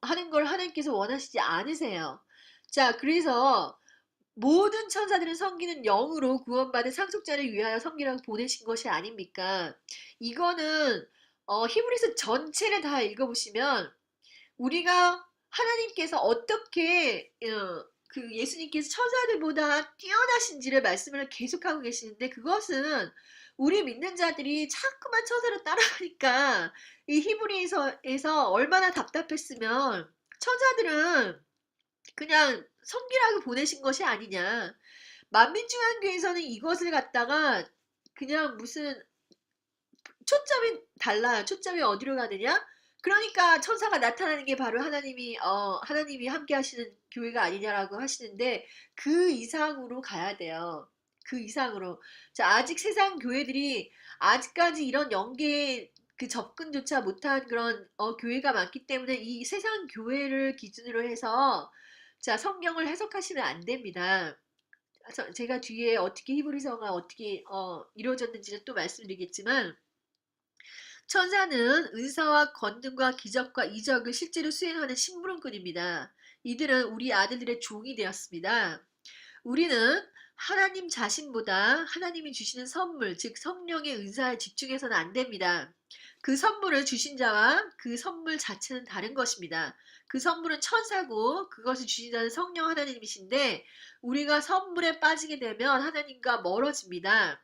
하는 걸 하나님께서 원하시지 않으세요. 자, 그래서 모든 천사들은 섬기는 영으로 구원받은 상속자를 위하여 섬기라고 보내신 것이 아닙니까? 이거는 히브리서 전체를 다 읽어보시면 우리가 하나님께서 어떻게 그 예수님께서 천사들보다 뛰어나신지를 말씀을 계속하고 계시는데 그것은 우리 믿는 자들이 자꾸만 천사를 따라가니까 이 히브리서에서 얼마나 답답했으면 천사들은 그냥 섬기라고 보내신 것이 아니냐. 만민중앙교회에서는 이것을 갖다가 그냥 무슨 초점이 달라요. 초점이 어디로 가느냐? 그러니까 천사가 나타나는 게 바로 하나님이 함께 하시는 교회가 아니냐라고 하시는데 그 이상으로 가야 돼요. 그 이상으로. 자, 아직 세상 교회들이 아직까지 이런 연계에 그 접근조차 못한 그런 교회가 많기 때문에 이 세상 교회를 기준으로 해서 자, 성경을 해석하시면 안 됩니다. 제가 뒤에 어떻게 히브리서가 어떻게 이루어졌는지는 또 말씀드리겠지만 천사는 은사와 권능과 기적과 이적을 실제로 수행하는 심부름꾼입니다. 이들은 우리 아들들의 종이 되었습니다. 우리는 하나님 자신보다 하나님이 주시는 선물, 즉 성령의 은사에 집중해서는 안 됩니다. 그 선물을 주신 자와 그 선물 자체는 다른 것입니다. 그 선물은 천사고 그것을 주신 자는 성령 하나님이신데 우리가 선물에 빠지게 되면 하나님과 멀어집니다.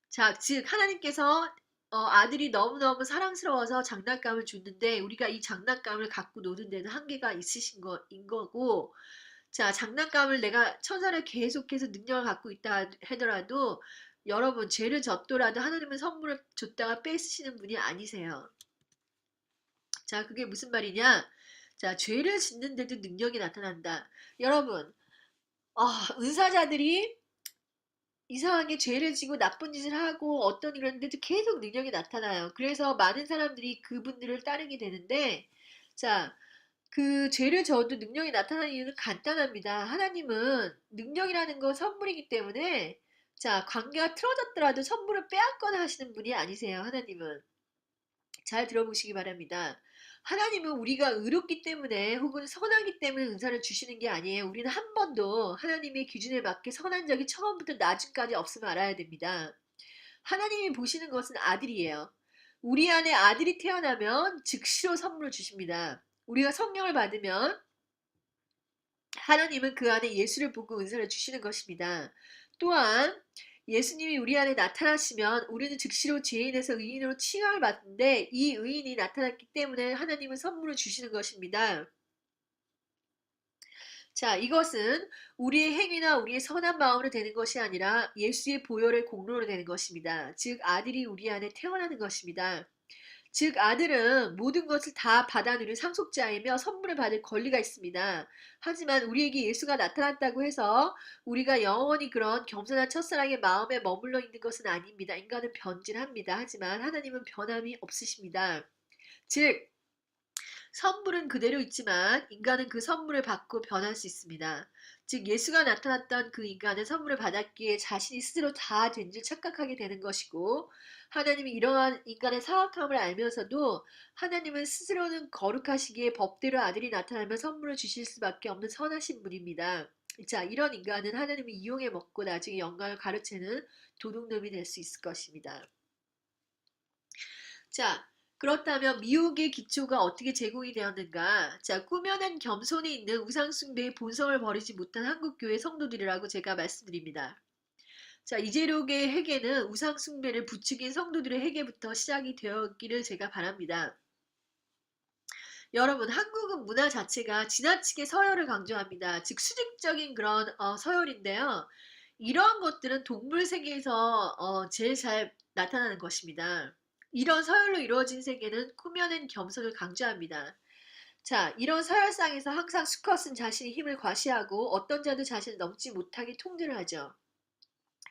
자, 즉 하나님께서 아들이 너무너무 사랑스러워서 장난감을 줬는데 우리가 이 장난감을 갖고 노는 데는 한계가 있으신 거인 거고, 자, 장난감을 내가 천사를 계속해서 능력을 갖고 있다 하더라도 여러분 죄를 졌더라도 하나님은 선물을 줬다가 뺏으시는 분이 아니세요. 자, 그게 무슨 말이냐? 자, 죄를 짓는데도 능력이 나타난다. 여러분, 은사자들이 이상하게 죄를 지고 나쁜 짓을 하고 어떤 이런데도 계속 능력이 나타나요. 그래서 많은 사람들이 그분들을 따르게 되는데, 자, 그 죄를 져도 능력이 나타나는 이유는 간단합니다. 하나님은 능력이라는 건 선물이기 때문에, 자, 관계가 틀어졌더라도 선물을 빼앗거나 하시는 분이 아니세요. 하나님은. 잘 들어보시기 바랍니다. 하나님은 우리가 의롭기 때문에 혹은 선하기 때문에 은사를 주시는 게 아니에요. 우리는 한 번도 하나님의 기준에 맞게 선한 적이 처음부터 나중까지 없음을 알아야 됩니다. 하나님이 보시는 것은 아들이에요. 우리 안에 아들이 태어나면 즉시로 선물을 주십니다. 우리가 성령을 받으면 하나님은 그 안에 예수를 보고 은사를 주시는 것입니다. 또한 예수님이 우리 안에 나타나시면 우리는 즉시로 죄인에서 의인으로 칭함을 받는데 이 의인이 나타났기 때문에 하나님은 선물을 주시는 것입니다. 자, 이것은 우리의 행위나 우리의 선한 마음으로 되는 것이 아니라 예수의 보혈의 공로로 되는 것입니다. 즉 아들이 우리 안에 태어나는 것입니다. 즉 아들은 모든 것을 다 받아 누릴 상속자이며 선물을 받을 권리가 있습니다. 하지만 우리에게 예수가 나타났다고 해서 우리가 영원히 그런 겸손한 첫사랑의 마음에 머물러 있는 것은 아닙니다. 인간은 변질합니다. 하지만 하나님은 변함이 없으십니다. 즉 선물은 그대로 있지만 인간은 그 선물을 받고 변할 수 있습니다. 즉 예수가 나타났던 그 인간은 선물을 받았기에 자신이 스스로 다 된 줄 착각하게 되는 것이고, 하나님이 이러한 인간의 사악함을 알면서도 하나님은 스스로는 거룩하시기에 법대로 아들이 나타나면 선물을 주실 수밖에 없는 선하신 분입니다. 자, 이런 인간은 하나님이 이용해 먹고 나중에 영광을 가르치는 도둑놈이 될 수 있을 것입니다. 자, 그렇다면 미혹의 기초가 어떻게 제공이 되었는가? 자, 꾸며낸 겸손이 있는 우상숭배의 본성을 버리지 못한 한국교회 성도들이라고 제가 말씀드립니다. 자, 이재록의 회개는 우상숭배를 부추긴 성도들의 회개부터 시작이 되었기를 제가 바랍니다. 여러분, 한국은 문화 자체가 지나치게 서열을 강조합니다. 즉 수직적인 그런 서열인데요. 이러한 것들은 동물 세계에서 제일 잘 나타나는 것입니다. 이런 서열로 이루어진 세계는 꾸며낸 겸손을 강조합니다. 자, 이런 서열상에서 항상 수컷은 자신의 힘을 과시하고 어떤 자도 자신을 넘지 못하게 통제를 하죠.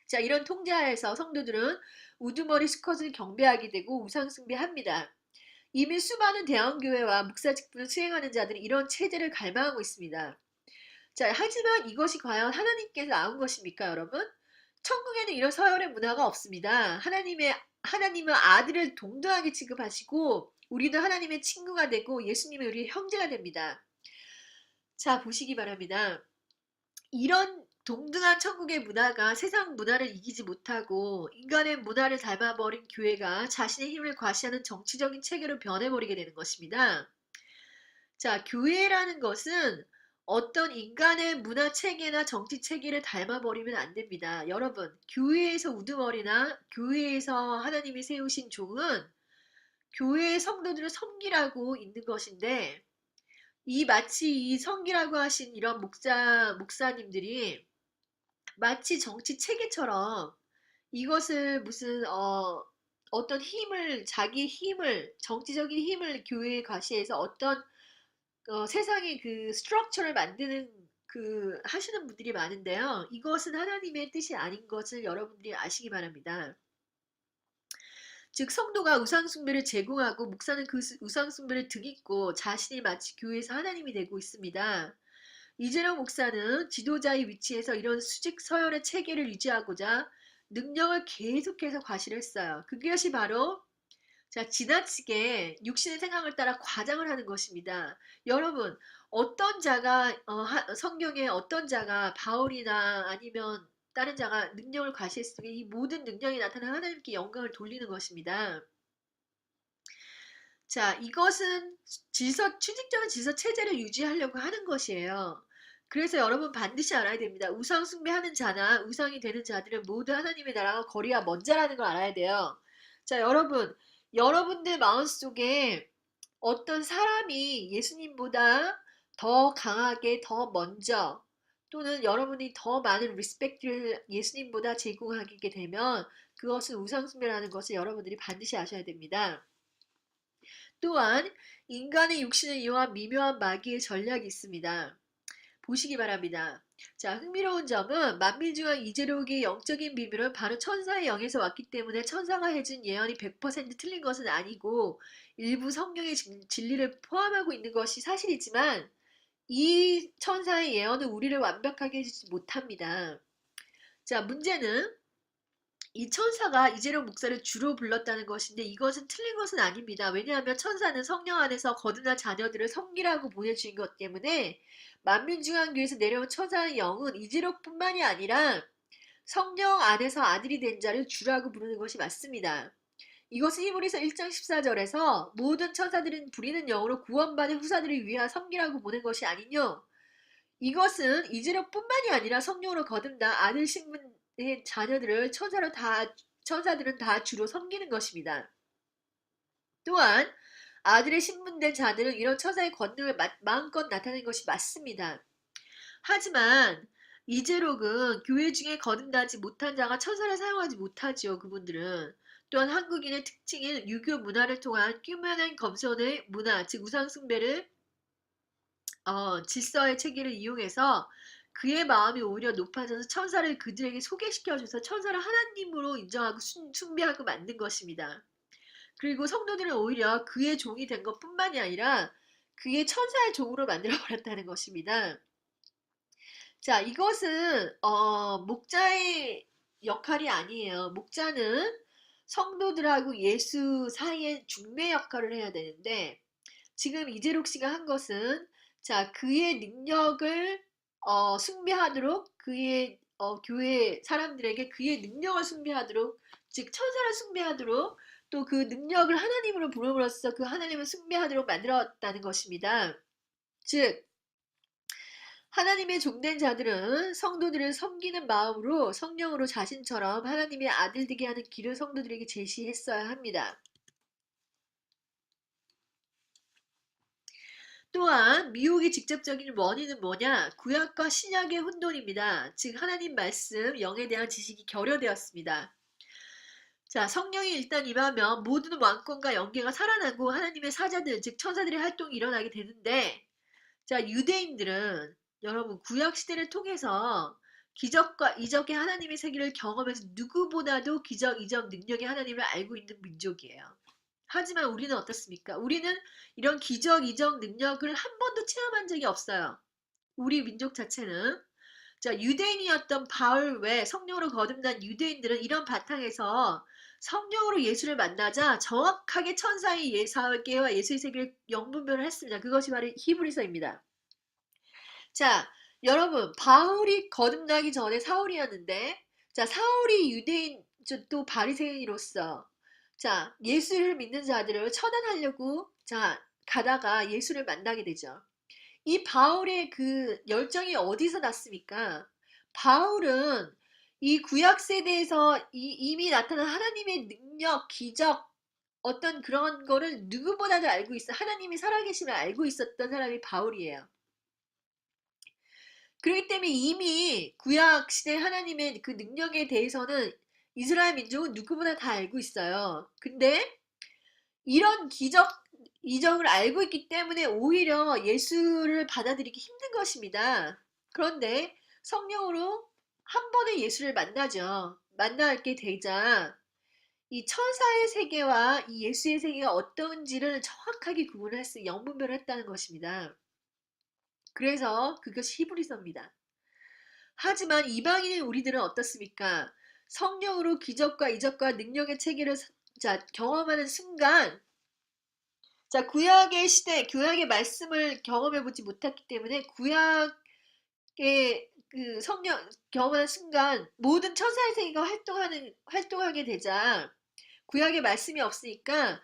자, 이런 통제하에서 성도들은 우두머리 수컷을 경배하게 되고 우상숭배합니다. 이미 수많은 대형교회와 목사 직분을 수행하는 자들이 이런 체제를 갈망하고 있습니다. 자, 하지만 이것이 과연 하나님께서 나온 것입니까, 여러분? 천국에는 이런 서열의 문화가 없습니다. 하나님은 아들을 동등하게 취급하시고, 우리도 하나님의 친구가 되고, 예수님이 우리의 형제가 됩니다. 자, 보시기 바랍니다. 이런 동등한 천국의 문화가 세상 문화를 이기지 못하고 인간의 문화를 닮아버린 교회가 자신의 힘을 과시하는 정치적인 체계로 변해버리게 되는 것입니다. 자, 교회라는 것은 어떤 인간의 문화 체계나 정치 체계를 닮아버리면 안 됩니다. 여러분, 교회에서 우두머리나 교회에서 하나님이 세우신 종은 교회의 성도들을 섬기라고 있는 것인데, 마치 이 섬기라고 하신 이런 목사님들이 마치 정치 체계처럼 이것을 무슨 어떤 힘을 자기 힘을 정치적인 힘을 교회에 과시해서 어떤 세상의 그 스트럭처를 만드는 그 하시는 분들이 많은데요. 이것은 하나님의 뜻이 아닌 것을 여러분들이 아시기 바랍니다. 즉 성도가 우상숭배를 제공하고 목사는 그 우상숭배를 등있고 자신이 마치 교회에서 하나님이 되고 있습니다. 이재령 목사는 지도자의 위치에서 이런 수직 서열의 체계를 유지하고자 능력을 계속해서 과시를 했어요. 그것이 바로 지나치게 육신의 생각을 따라 과장을 하는 것입니다. 여러분, 어떤 자가 성경에 어떤 자가 바울이나 아니면 다른 자가 능력을 과시했을 때 이 모든 능력이 나타나 하나님께 영광을 돌리는 것입니다. 자, 이것은 추직적인 질서 체제를 유지하려고 하는 것이에요. 그래서 여러분 반드시 알아야 됩니다. 우상 숭배하는 자나 우상이 되는 자들은 모두 하나님의 나라와 거리가 먼 자라는 걸 알아야 돼요. 자, 여러분들 마음속에 어떤 사람이 예수님보다 더 강하게, 더 먼저, 또는 여러분이 더 많은 리스펙트를 예수님보다 제공하게 되면 그것은 우상숭배라는 것을 여러분들이 반드시 아셔야 됩니다. 또한 인간의 육신을 이용한 미묘한 마귀의 전략이 있습니다. 보시기 바랍니다. 자, 흥미로운 점은 만민중앙 이재록의 영적인 비밀은 바로 천사의 영에서 왔기 때문에 천사가 해준 예언이 100% 틀린 것은 아니고 일부 성경의 진리를 포함하고 있는 것이 사실이지만 이 천사의 예언은 우리를 완벽하게 해주지 못합니다. 자, 문제는 이 천사가 이재룡 목사를 주로 불렀다는 것인데 이것은 틀린 것은 아닙니다. 왜냐하면 천사는 성령 안에서 거듭난 자녀들을 섬기라고 보내주신 것 때문에 만민중앙교에서 내려온 천사의 영은 이재룡뿐만이 아니라 성령 안에서 아들이 된 자를 주라고 부르는 것이 맞습니다. 이것은 히브리서 1장 14절에서 모든 천사들은 부리는 영으로 구원받은 후사들을 위하여 섬기라고 보낸 것이 아니뇨. 이것은 이재룡뿐만이 아니라 성령으로 거듭난 아들 신분의 자녀들을 천사들은 다 주로 섬기는 것입니다. 또한 아들의 신분된 자들은 이런 천사의 권능을 마음껏 나타내는 것이 맞습니다. 하지만 이재록은 교회 중에 거듭나지 못한 자가 천사를 사용하지 못하지요. 그분들은. 또한 한국인의 특징인 유교 문화를 통한 끼면한 검선의 문화, 즉 우상숭배를 질서의 체계를 이용해서 그의 마음이 오히려 높아져서 천사를 그들에게 소개시켜줘서 천사를 하나님으로 인정하고 숭배하고 만든 것입니다. 그리고 성도들은 오히려 그의 종이 된 것뿐만이 아니라 그의 천사의 종으로 만들어버렸다는 것입니다. 자, 이것은 목자의 역할이 아니에요. 목자는 성도들하고 예수 사이의 중매 역할을 해야 되는데 지금 이재록 씨가 한 것은 자, 그의 능력을 숭배하도록 그의 교회 사람들에게 그의 능력을 숭배하도록 즉 천사를 숭배하도록 또 그 능력을 하나님으로 부름으로써 그 하나님을 숭배하도록 만들었다는 것입니다. 즉 하나님의 종된 자들은 성도들을 섬기는 마음으로 성령으로 자신처럼 하나님의 아들 되게 하는 길을 성도들에게 제시했어야 합니다. 또한 미혹의 직접적인 원인은 뭐냐? 구약과 신약의 혼돈입니다. 즉 하나님 말씀, 영에 대한 지식이 결여되었습니다. 자, 성령이 일단 임하면 모든 왕권과 영계가 살아나고 하나님의 사자들, 즉 천사들의 활동이 일어나게 되는데 자, 유대인들은 여러분 구약 시대를 통해서 기적과 이적의 하나님의 세계를 경험해서 누구보다도 기적, 이적, 능력의 하나님을 알고 있는 민족이에요. 하지만 우리는 어떻습니까? 우리는 이런 기적, 이적, 능력을 한 번도 체험한 적이 없어요. 우리 민족 자체는. 자, 유대인이었던 바울 외 성령으로 거듭난 유대인들은 이런 바탕에서 성령으로 예수를 만나자 정확하게 천사의 세계와 예수의 세계를 영분별을 했습니다. 그것이 바로 히브리서입니다. 자, 여러분, 바울이 거듭나기 전에 사울이었는데, 자, 사울이 유대인, 또 바리새인으로서, 자, 예수를 믿는 자들을 처단하려고, 자, 가다가 예수를 만나게 되죠. 이 바울의 그 열정이 어디서 났습니까? 바울은 이 구약 세대에서 이미 나타난 하나님의 능력, 기적, 어떤 그런 거를 누구보다도 알고 있어. 하나님이 살아계심을 알고 있었던 사람이 바울이에요. 그렇기 때문에 이미 구약 시대 하나님의 그 능력에 대해서는 이스라엘 민족은 누구보다 다 알고 있어요. 근데 이런 기적, 이적을 알고 있기 때문에 오히려 예수를 받아들이기 힘든 것입니다. 그런데 성령으로 한 번에 예수를 만나죠. 만나게 되자 이 천사의 세계와 이 예수의 세계가 어떤지를 정확하게 구분을 영분별을 했다는 것입니다. 그래서 그것이 히브리서입니다. 하지만 이방인의 우리들은 어떻습니까? 성령으로 기적과 이적과 능력의 체계를 경험하는 순간 자, 구약의 시대, 구약의 말씀을 경험해보지 못했기 때문에 구약의 그 성령 경험하는 순간 모든 천사의 세계가 활동하게 되자 구약에 말씀이 없으니까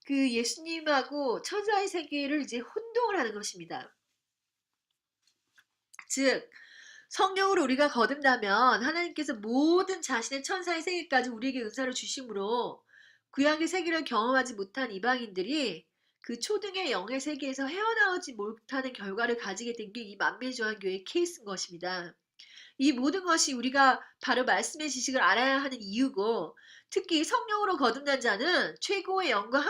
그 예수님하고 천사의 세계를 이제 혼동을 하는 것입니다. 즉 성령으로 우리가 거듭나면 하나님께서 모든 자신의 천사의 세계까지 우리에게 은사를 주심으로 구약의 세계를 경험하지 못한 이방인들이 그 초등의 영의 세계에서 헤어나오지 못하는 결과를 가지게 된 게 이 만민중앙교회의 케이스인 것입니다. 이 모든 것이 우리가 바로 말씀의 지식을 알아야 하는 이유고 특히 성령으로 거듭난 자는 최고의 영과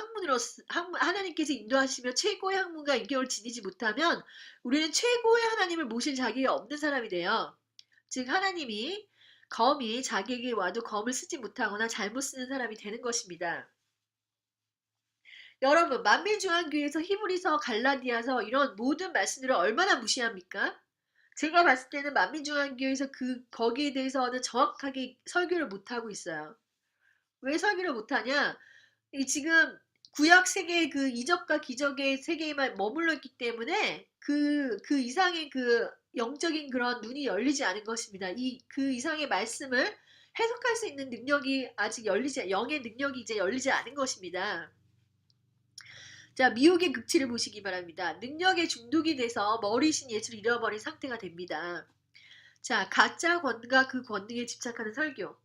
하나님께서 인도하시며 최고의 학문과 인격을 지니지 못하면 우리는 최고의 하나님을 모실 자격이 없는 사람이 돼요. 즉 하나님이 검이 자기에게 와도 검을 쓰지 못하거나 잘못 쓰는 사람이 되는 것입니다. 여러분 만민중앙교회에서 히브리서 갈라디아서 이런 모든 말씀들을 얼마나 무시합니까? 제가 봤을 때는 만민중앙교회에서 거기에 대해서는 정확하게 설교를 못하고 있어요. 왜 설교를 못하냐? 지금 구약 세계의 그 이적과 기적의 세계에만 머물러 있기 때문에 그 이상의 그 영적인 그런 눈이 열리지 않은 것입니다. 그 이상의 말씀을 해석할 수 있는 능력이 아직 영의 능력이 이제 열리지 않은 것입니다. 자, 미혹의 극치를 보시기 바랍니다. 능력에 중독이 돼서 머리신 예수를 잃어버린 상태가 됩니다. 자, 가짜 권과 그 권능에 집착하는 설교.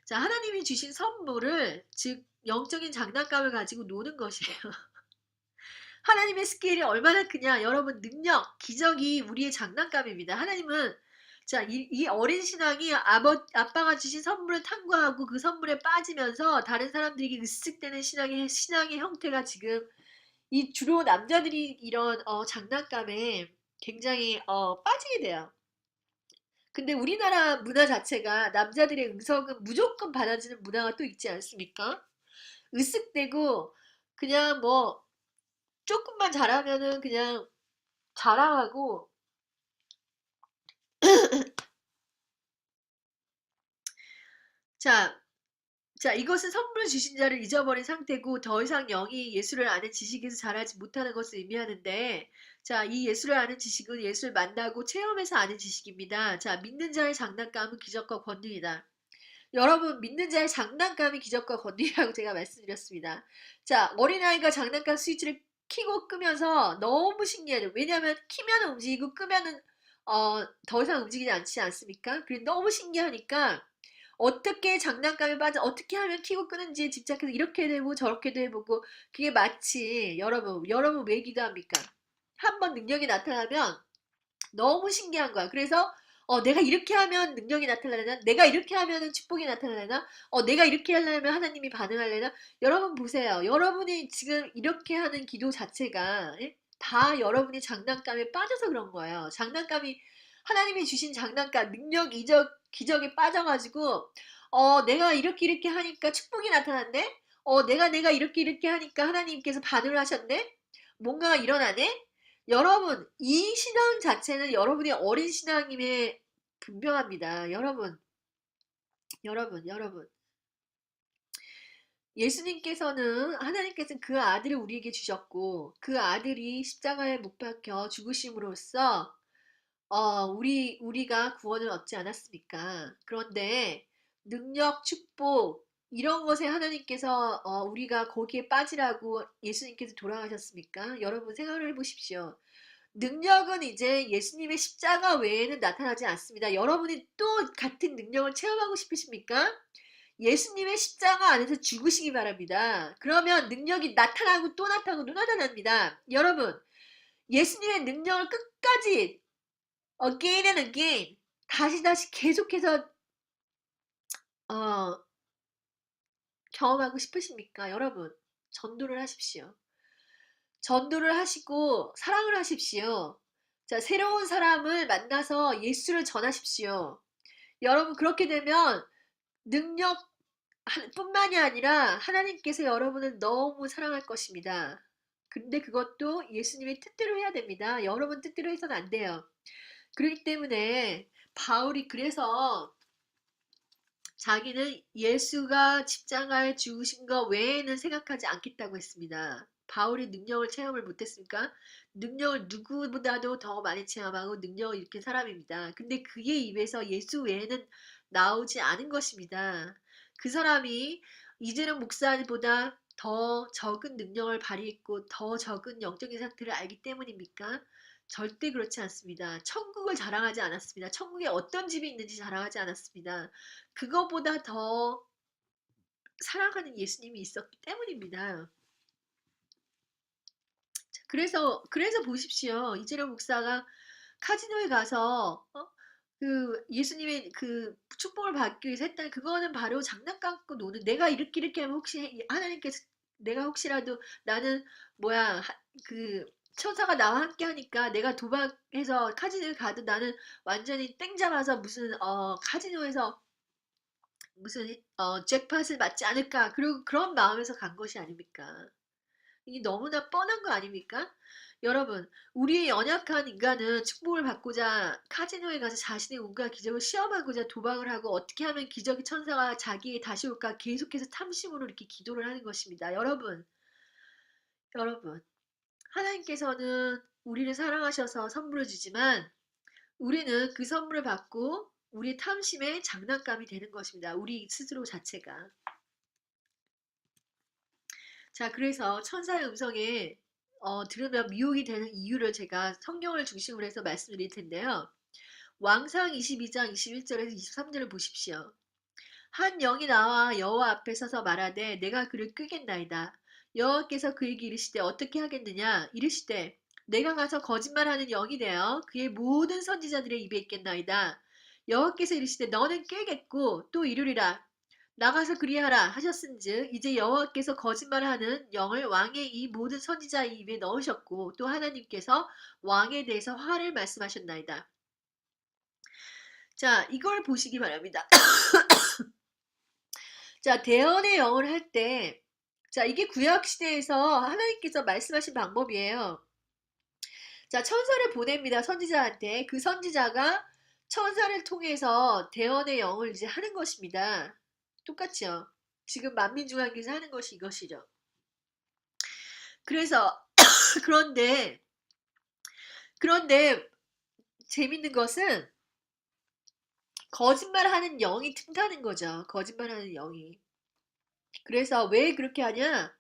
자, 하나님이 주신 선물을, 즉 영적인 장난감을 가지고 노는 것이에요. 하나님의 스케일이 얼마나 크냐. 여러분 능력, 기적이 우리의 장난감입니다. 하나님은 자, 이 어린 신앙이 아빠가 주신 선물을 탐구하고 그 선물에 빠지면서 다른 사람들에게 으쓱대는 신앙의 형태가 지금 이 주로 남자들이 이런 장난감에 굉장히 빠지게 돼요. 근데 우리나라 문화 자체가 남자들의 응석은 무조건 받아주는 문화가 또 있지 않습니까? 으쓱대고 그냥 뭐 조금만 잘하면은 그냥 자랑하고 자, 자, 이것은 선물 주신 자를 잊어버린 상태고 더 이상 영이 예수를 아는 지식에서 자라지 못하는 것을 의미하는데 자, 이 예수를 아는 지식은 예수를 만나고 체험해서 아는 지식입니다. 자, 믿는 자의 장난감은 기적과 권능이다. 여러분 믿는 자의 장난감이 기적과 권능이라고 제가 말씀드렸습니다. 자, 어린아이가 장난감 스위치를 켜고 끄면서 너무 신기해요. 왜냐하면 키면 움직이고 끄면은 더 이상 움직이지 않지 않습니까? 그리고 너무 신기하니까 어떻게 장난감에 빠져 어떻게 하면 켜고 끄는지에 집착해서 이렇게 되고 저렇게도 해보고 그게 마치 여러분 왜 기도합니까? 한번 능력이 나타나면 너무 신기한 거야. 그래서 내가 이렇게 하면 능력이 나타나려나? 내가 이렇게 하면 축복이 나타나려나? 내가 이렇게 하려면 하나님이 반응하려나? 여러분 보세요. 여러분이 지금 이렇게 하는 기도 자체가 다 여러분이 장난감에 빠져서 그런 거예요. 장난감이 하나님이 주신 장난감, 능력, 이적, 기적에 빠져가지고 내가 이렇게 하니까 축복이 나타났네? 내가 이렇게 하니까 하나님께서 반응을 하셨네? 뭔가가 일어나네? 여러분, 이 신앙 자체는 여러분의 어린 신앙임에 분명합니다. 여러분. 하나님께서는 그 아들을 우리에게 주셨고, 그 아들이 십자가에 못 박혀 죽으심으로써, 우리가 구원을 얻지 않았습니까? 그런데 능력, 축복, 이런 것에 하나님께서, 우리가 거기에 빠지라고 예수님께서 돌아가셨습니까? 여러분 생각을 해보십시오. 능력은 이제 예수님의 십자가 외에는 나타나지 않습니다. 여러분이 또 같은 능력을 체험하고 싶으십니까? 예수님의 십자가 안에서 죽으시기 바랍니다. 그러면 능력이 나타나고 또 나타나고 또 나타납니다. 여러분, 예수님의 능력을 끝까지 again and again 다시 계속해서 어, 경험하고 싶으십니까? 여러분, 전도를 하십시오. 전도를 하시고 사랑을 하십시오. 자, 새로운 사람을 만나서 예수를 전하십시오. 여러분, 그렇게 되면 능력 뿐만이 아니라 하나님께서 여러분을 너무 사랑할 것입니다. 근데 그것도 예수님의 뜻대로 해야 됩니다. 여러분 뜻대로 해서는 안 돼요. 그렇기 때문에 바울이 그래서 자기는 예수가 십자가에 죽으신 것 외에는 생각하지 않겠다고 했습니다. 바울이 능력을 체험을 못했습니까? 능력을 누구보다도 더 많이 체험하고 능력을 일으킨 사람입니다. 근데 그의 입에서 예수 외에는 나오지 않은 것입니다. 그 사람이 이재령 목사보다 더 적은 능력을 발휘했고 더 적은 영적인 상태를 알기 때문입니까? 절대 그렇지 않습니다. 천국을 자랑하지 않았습니다. 천국에 어떤 집이 있는지 자랑하지 않았습니다. 그거보다 더 사랑하는 예수님이 있었기 때문입니다. 그래서 보십시오. 이재령 목사가 카지노에 가서 그 예수님의 그 축복을 받기 위해서 했다. 그거는 바로 장난감 갖고 노는 내가 이렇게 하면 혹시 하나님께서 내가 혹시라도 나는 뭐야 그 천사가 나와 함께 하니까 내가 도박해서 카지노에 가도 나는 완전히 땡 잡아서 무슨 카지노에서 무슨 잭팟을 맞지 않을까 그리고 그런 마음에서 간 것이 아닙니까? 이게 너무나 뻔한 거 아닙니까? 여러분, 우리의 연약한 인간은 축복을 받고자 카지노에 가서 자신의 온갖 기적을 시험하고자 도박을 하고 어떻게 하면 기적의 천사가 자기에 다시 올까 계속해서 탐심으로 이렇게 기도를 하는 것입니다. 여러분, 하나님께서는 우리를 사랑하셔서 선물을 주지만 우리는 그 선물을 받고 우리의 탐심의 장난감이 되는 것입니다. 우리 스스로 자체가. 자, 그래서 천사의 음성에 들으면 미혹이 되는 이유를 제가 성경을 중심으로 해서 말씀드릴 텐데요. 왕상 22장 21절에서 23절을 보십시오. 한 영이 나와 여호와 앞에 서서 말하되 내가 그를 끄겠나이다. 여호와께서 그에게 이르시되 어떻게 하겠느냐 이르시되 내가 가서 거짓말하는 영이 되어 그의 모든 선지자들의 입에 있겠나이다. 여호와께서 이르시되 너는 꾀겠고 또 이르리라 나가서 그리하라 하셨은즉 이제 여호와께서 거짓말하는 영을 왕의 이 모든 선지자의 입에 넣으셨고 또 하나님께서 왕에 대해서 화를 말씀하셨나이다. 자, 이걸 보시기 바랍니다. 자, 대언의 영을 할 때, 자, 이게 구약시대에서 하나님께서 말씀하신 방법이에요. 자, 천사를 보냅니다. 선지자한테. 그 선지자가 천사를 통해서 대언의 영을 이제 하는 것입니다. 똑같죠. 지금 만민중앙교에서 하는 것이 이것이죠. 그래서 그런데 재밌는 것은 거짓말하는 영이 틈타는 거죠. 거짓말하는 영이. 그래서 왜 그렇게 하냐?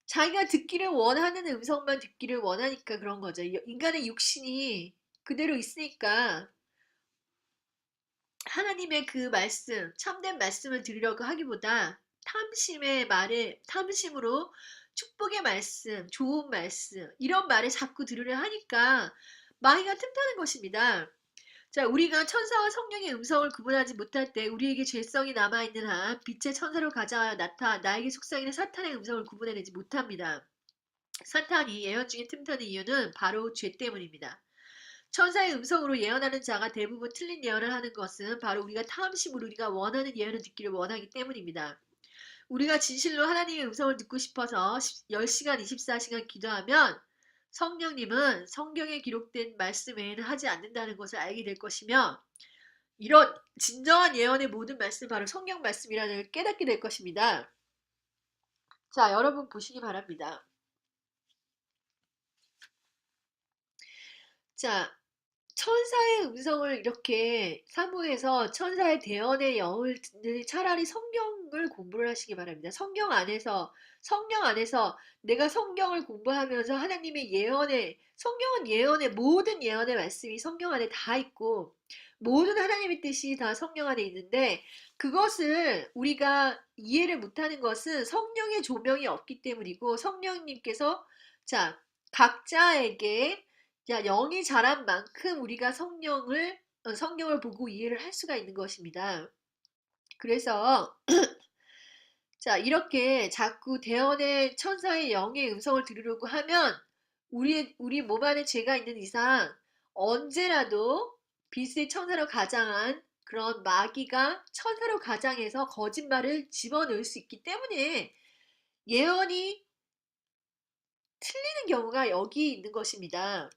자기가 듣기를 원하는 음성만 듣기를 원하니까 그런 거죠. 인간의 육신이 그대로 있으니까 하나님의 그 말씀, 참된 말씀을 들으려고 하기보다 탐심으로 축복의 말씀, 좋은 말씀, 이런 말을 자꾸 들으려 하니까 마귀가 틈타는 것입니다. 자, 우리가 천사와 성령의 음성을 구분하지 못할 때 우리에게 죄성이 남아있는 한 빛의 천사로 가자 나에게 속삭이는 사탄의 음성을 구분해내지 못합니다. 사탄이 예언 중에 틈타는 이유는 바로 죄 때문입니다. 천사의 음성으로 예언하는 자가 대부분 틀린 예언을 하는 것은 바로 우리가 탐심으로 우리가 원하는 예언을 듣기를 원하기 때문입니다. 우리가 진실로 하나님의 음성을 듣고 싶어서 10시간, 24시간 기도하면 성령님은 성경에 기록된 말씀 외에는 하지 않는다는 것을 알게 될 것이며 이런 진정한 예언의 모든 말씀은 바로 성경 말씀이라는 걸 깨닫게 될 것입니다. 자, 여러분 보시기 바랍니다. 자, 천사의 음성을 이렇게 사모해서 천사의 대언의 영을 듣는 차라리 성경을 공부를 하시기 바랍니다. 성경 안에서 내가 성경을 공부하면서 하나님의 성경은 모든 예언의 말씀이 성경 안에 다 있고, 모든 하나님의 뜻이 다 성경 안에 있는데, 그것을 우리가 이해를 못하는 것은 성령의 조명이 없기 때문이고, 성령님께서, 자, 각자에게 영이 자란 만큼 우리가 성경을 보고 이해를 할 수가 있는 것입니다. 그래서 자, 이렇게 자꾸 대언의 천사의 영의 음성을 들으려고 하면 우리 몸 안에 죄가 있는 이상 언제라도 빛의 천사로 가장한 그런 마귀가 천사로 가장해서 거짓말을 집어넣을 수 있기 때문에 예언이 틀리는 경우가 여기 있는 것입니다.